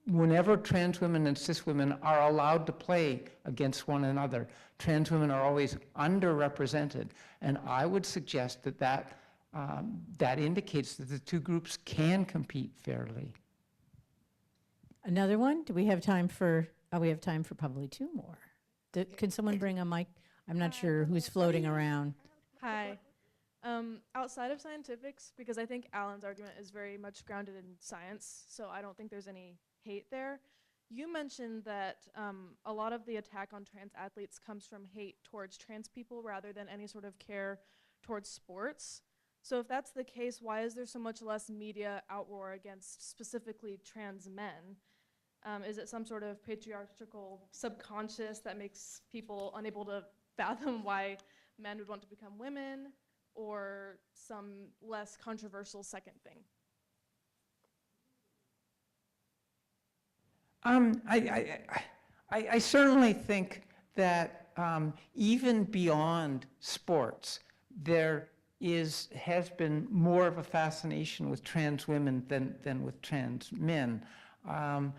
whenever trans women and cis women are allowed to play against one another, trans women are always underrepresented. And I would suggest that that indicates that the two groups can compete fairly. Another one? Do we have time for, we have time for probably two more. Can someone bring a mic? I'm not sure who's floating around. Hi. Outside of scientifics, because I think Alan's argument is very much grounded in science, so I don't think there's any hate there. You mentioned that a lot of the attack on trans athletes comes from hate towards trans people rather than any sort of care towards sports. So if that's the case, why is there so much less media outroar against specifically trans men? Is it some sort of patriarchal subconscious that makes people unable to fathom why men would want to become women, or some less controversial second thing? I certainly think that even beyond sports, there has been more of a fascination with trans women than with trans men. I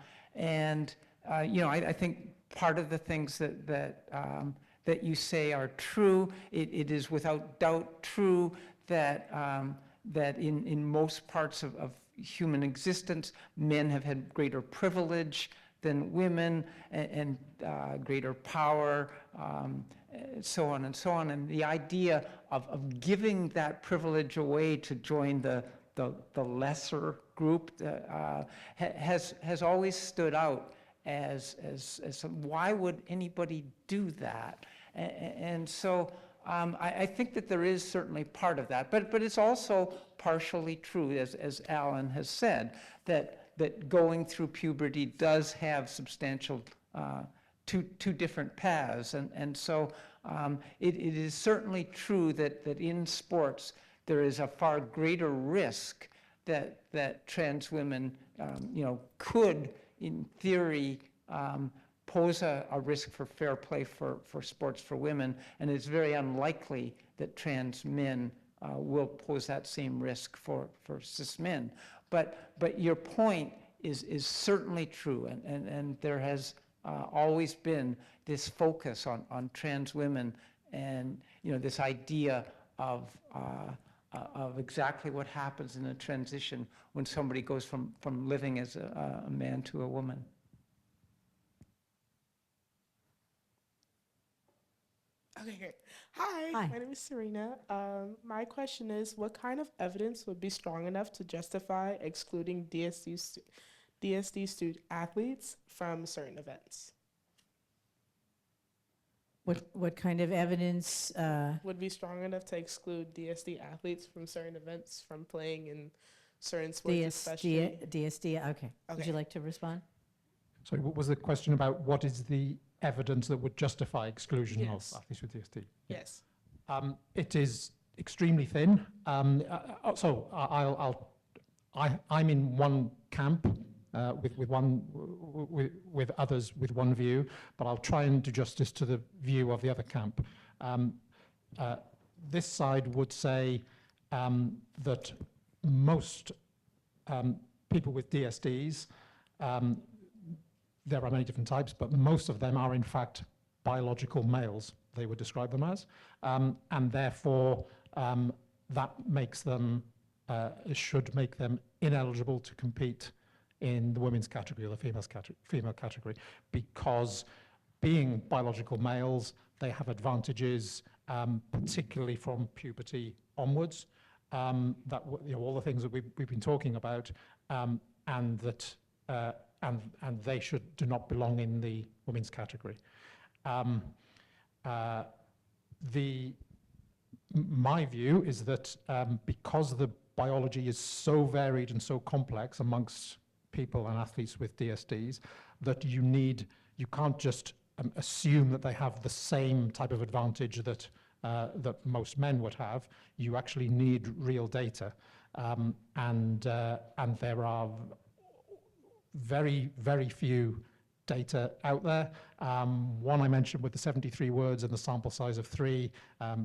think part of the things that you say are true. It is without doubt true that in most parts of human existence, men have had greater privilege than women and greater power, so on and so on. And the idea of giving that privilege away to join the lesser group has always stood out as why would anybody do that? And so I think that there is certainly part of that, but it's also partially true, as Alan has said, that going through puberty does have substantial two different paths, and so it is certainly true that in sports there is a far greater risk that trans women could, in theory, pose a risk for fair play for sports for women, and it's very unlikely that trans men will pose that same risk for cis men. But your point is certainly true, and there has always been this focus on trans women, and this idea of exactly what happens in a transition when somebody goes from living as a man to a woman. Okay, great. Hi, Hi. my name is Serena. My question is, what kind of evidence would be strong enough to justify excluding DSD student athletes from certain events? What kind of evidence? Would be strong enough to exclude DSD athletes from certain events, from playing in certain sports, especially? DSD, okay. Would Okay. you like to respond? Sorry, what was the question about what is the evidence that would justify exclusion Yes. of athletes with DSD? Yes. It is extremely thin. I'm in one camp with others with one view, but I'll try and do justice to the view of the other camp. This side would say that most people with DSDs, there are many different types, but most of them are in fact biological males, they would describe them as, and therefore that makes them, should make them ineligible to compete in the women's category or the female category, because being biological males, they have advantages, particularly from puberty onwards, that all the things that we've been talking about, and that and they do not belong in the women's category. My view is that because the biology is so varied and so complex amongst people and athletes with DSDs, that you can't just assume that they have the same type of advantage that most men would have. You actually need real data. And there are very, very few data out there. One I mentioned with the 73 words and the sample size of 3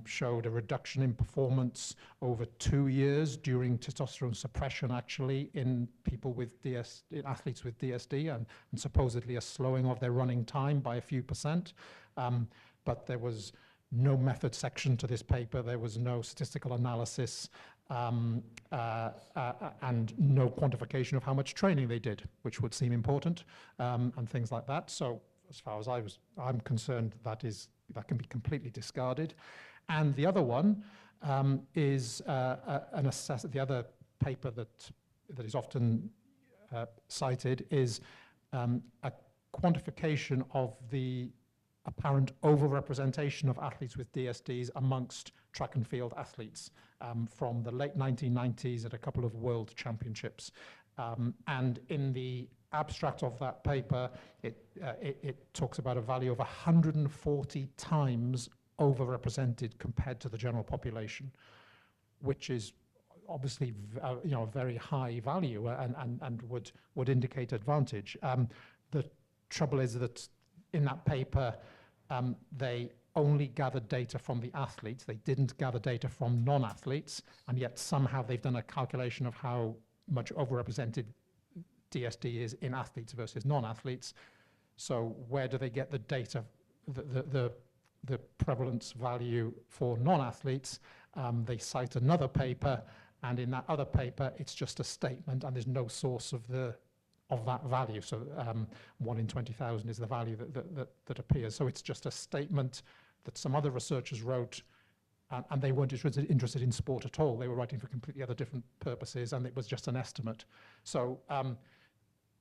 showed a reduction in performance over 2 years during testosterone suppression, actually, in people with in athletes with DSD, and supposedly a slowing of their running time by a few percent. But there was no method section to this paper. There was no statistical analysis, and no quantification of how much training they did, which would seem important, and things like that. So as far as I'm concerned, that can be completely discarded. And the other one is the other paper that is often cited is a quantification of the apparent overrepresentation of athletes with DSDs amongst track and field athletes from the late 1990s at a couple of world championships. And in the abstract of that paper, it talks about a value of 140 times overrepresented compared to the general population, which is obviously a very high value and would indicate advantage. The trouble is that in that paper, they only gathered data from the athletes. They didn't gather data from non-athletes, and yet somehow they've done a calculation of how much overrepresented DSD is in athletes versus non-athletes. So where do they get the data, the prevalence value for non-athletes? They cite another paper, and in that other paper, it's just a statement, and there's no source of that value. So 1 in 20,000 is the value that appears. So it's just a statement that some other researchers wrote, and they weren't interested in sport at all. They were writing for completely other different purposes, and it was just an estimate. So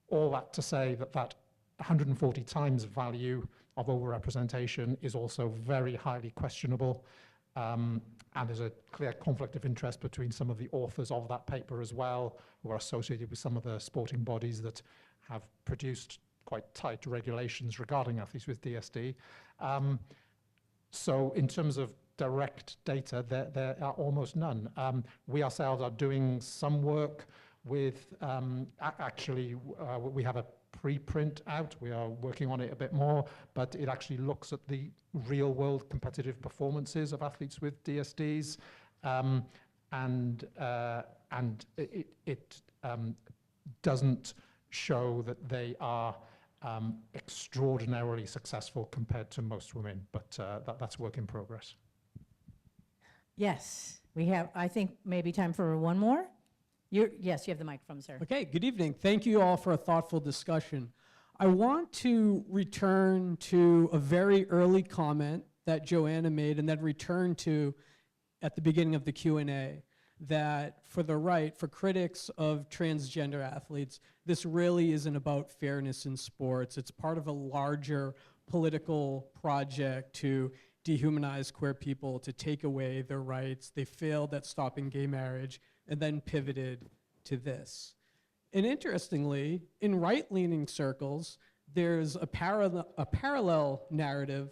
all that to say that 140 times value of overrepresentation is also very highly questionable. And there's a clear conflict of interest between some of the authors of that paper as well, who are associated with some of the sporting bodies that have produced quite tight regulations regarding athletes with DSD. So in terms of direct data, there are almost none. We ourselves are doing some work with, we have a preprint out. We are working on it a bit more, but it actually looks at the real world competitive performances of athletes with DSDs, and it doesn't show that they are extraordinarily successful compared to most women, but that's work in progress. Yes, we have, I think, maybe time for one more. Yes, you have the microphone, sir. Okay, good evening. Thank you all for a thoughtful discussion. I want to return to a very early comment that Joanna made and then return to at the beginning of the Q&A, that for critics of transgender athletes, this really isn't about fairness in sports. It's part of a larger political project to dehumanize queer people, to take away their rights. They failed at stopping gay marriage and then pivoted to this. And interestingly, in right-leaning circles, there's a parallel narrative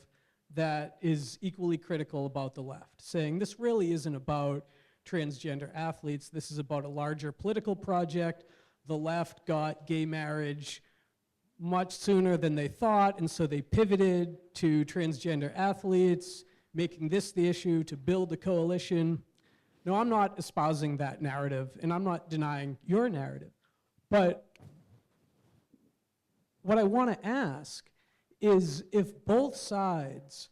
that is equally critical about the left, saying this really isn't about transgender athletes, this is about a larger political project. The left got gay marriage much sooner than they thought, and so they pivoted to transgender athletes, making this the issue to build a coalition. No, I'm not espousing that narrative, and I'm not denying your narrative. But what I want to ask is, if both sides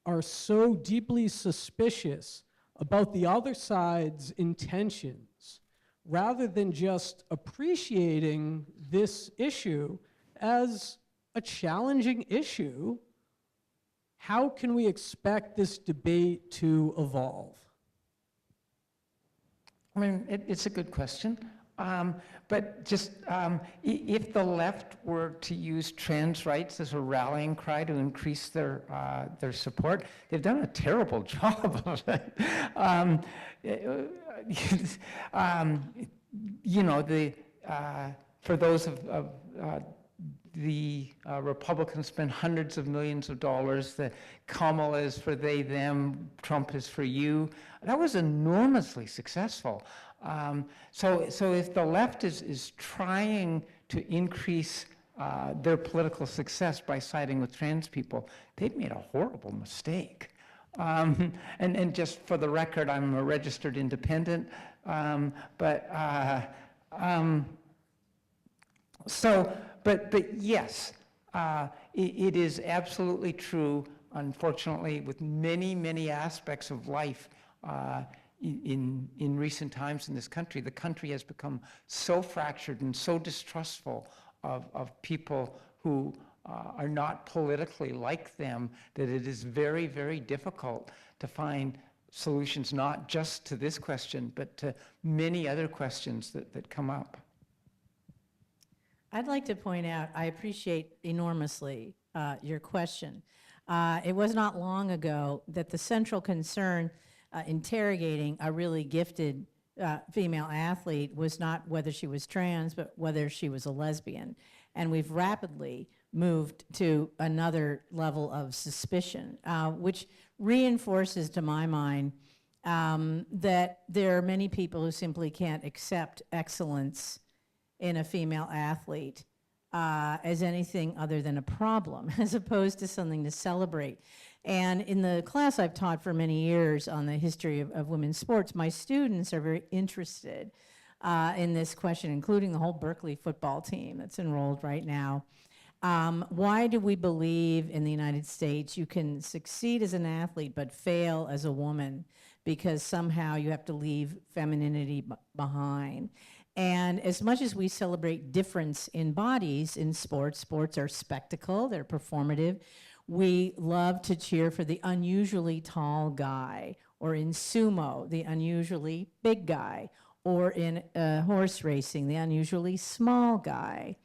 are so deeply suspicious about the other side's intentions, rather than just appreciating this issue as a challenging issue, how can we expect this debate to evolve? I mean, it's a good question. But just if the left were to use trans rights as a rallying cry to increase their support, they've done a terrible job of it. You know, for those of the Republicans spend hundreds of millions of dollars. The Kamala is for they, them. Trump is for you. That was enormously successful. So if the left is trying to increase their political success by siding with trans people, they've made a horrible mistake. And just for the record, I'm a registered independent, but yes, it is absolutely true, unfortunately, with many aspects of life in recent times in this country. The country has become so fractured and so distrustful of people who are not politically like them that it is very difficult to find solutions, not just to this question, but to many other questions that come up. I'd like to point out, I appreciate enormously your question. It was not long ago that the central concern interrogating a really gifted female athlete was not whether she was trans, but whether she was a lesbian. And we've rapidly moved to another level of suspicion, which reinforces to my mind that there are many people who simply can't accept excellence in a female athlete as anything other than a problem, as opposed to something to celebrate. And in the class I've taught for many years on the history of women's sports, my students are very interested in this question, including the whole Berkeley football team that's enrolled right now. Why do we believe in the United States you can succeed as an athlete but fail as a woman because somehow you have to leave femininity behind? And as much as we celebrate difference in bodies in sports, sports are spectacle, they're performative. We love to cheer for the unusually tall guy, or in sumo, the unusually big guy, or in horse racing, the unusually small guy.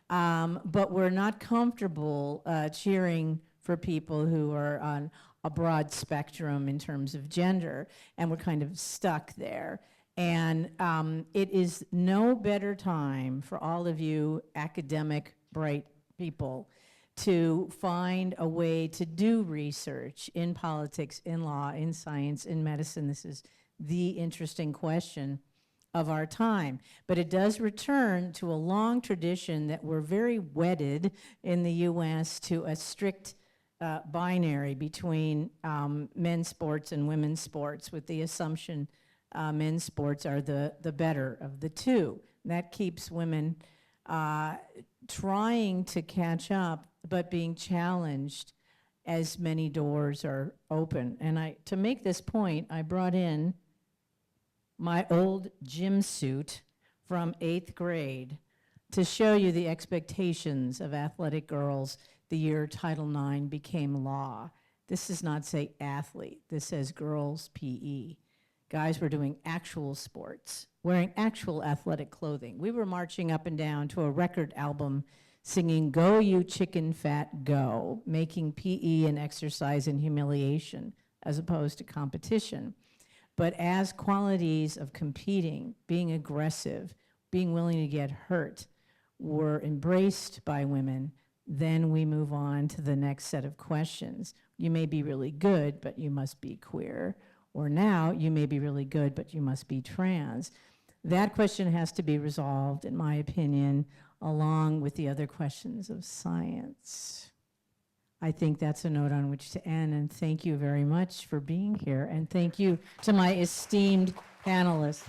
But we're not comfortable cheering for people who are on a broad spectrum in terms of gender, and we're kind of stuck there. And it is no better time for all of you academic, bright people to find a way to do research in politics, in law, in science, in medicine. This is the interesting question of our time. But it does return to a long tradition that we're very wedded in the US to a strict binary between men's sports and women's sports, with the assumption men's sports are the better of the two. That keeps women trying to catch up, but being challenged as many doors are open. And to make this point, I brought in my old gym suit from 8th grade to show you the expectations of athletic girls the year Title IX became law. This does not say athlete, this says girls PE. Guys were doing actual sports, wearing actual athletic clothing. We were marching up and down to a record album singing "Go You Chicken Fat Go," making PE an exercise in humiliation as opposed to competition. But as qualities of competing, being aggressive, being willing to get hurt were embraced by women, then we move on to the next set of questions. You may be really good, but you must be queer. Or now, you may be really good, but you must be trans. That question has to be resolved, in my opinion, along with the other questions of science. I think that's a note on which to end, and thank you very much for being here, and thank you to my esteemed panelists.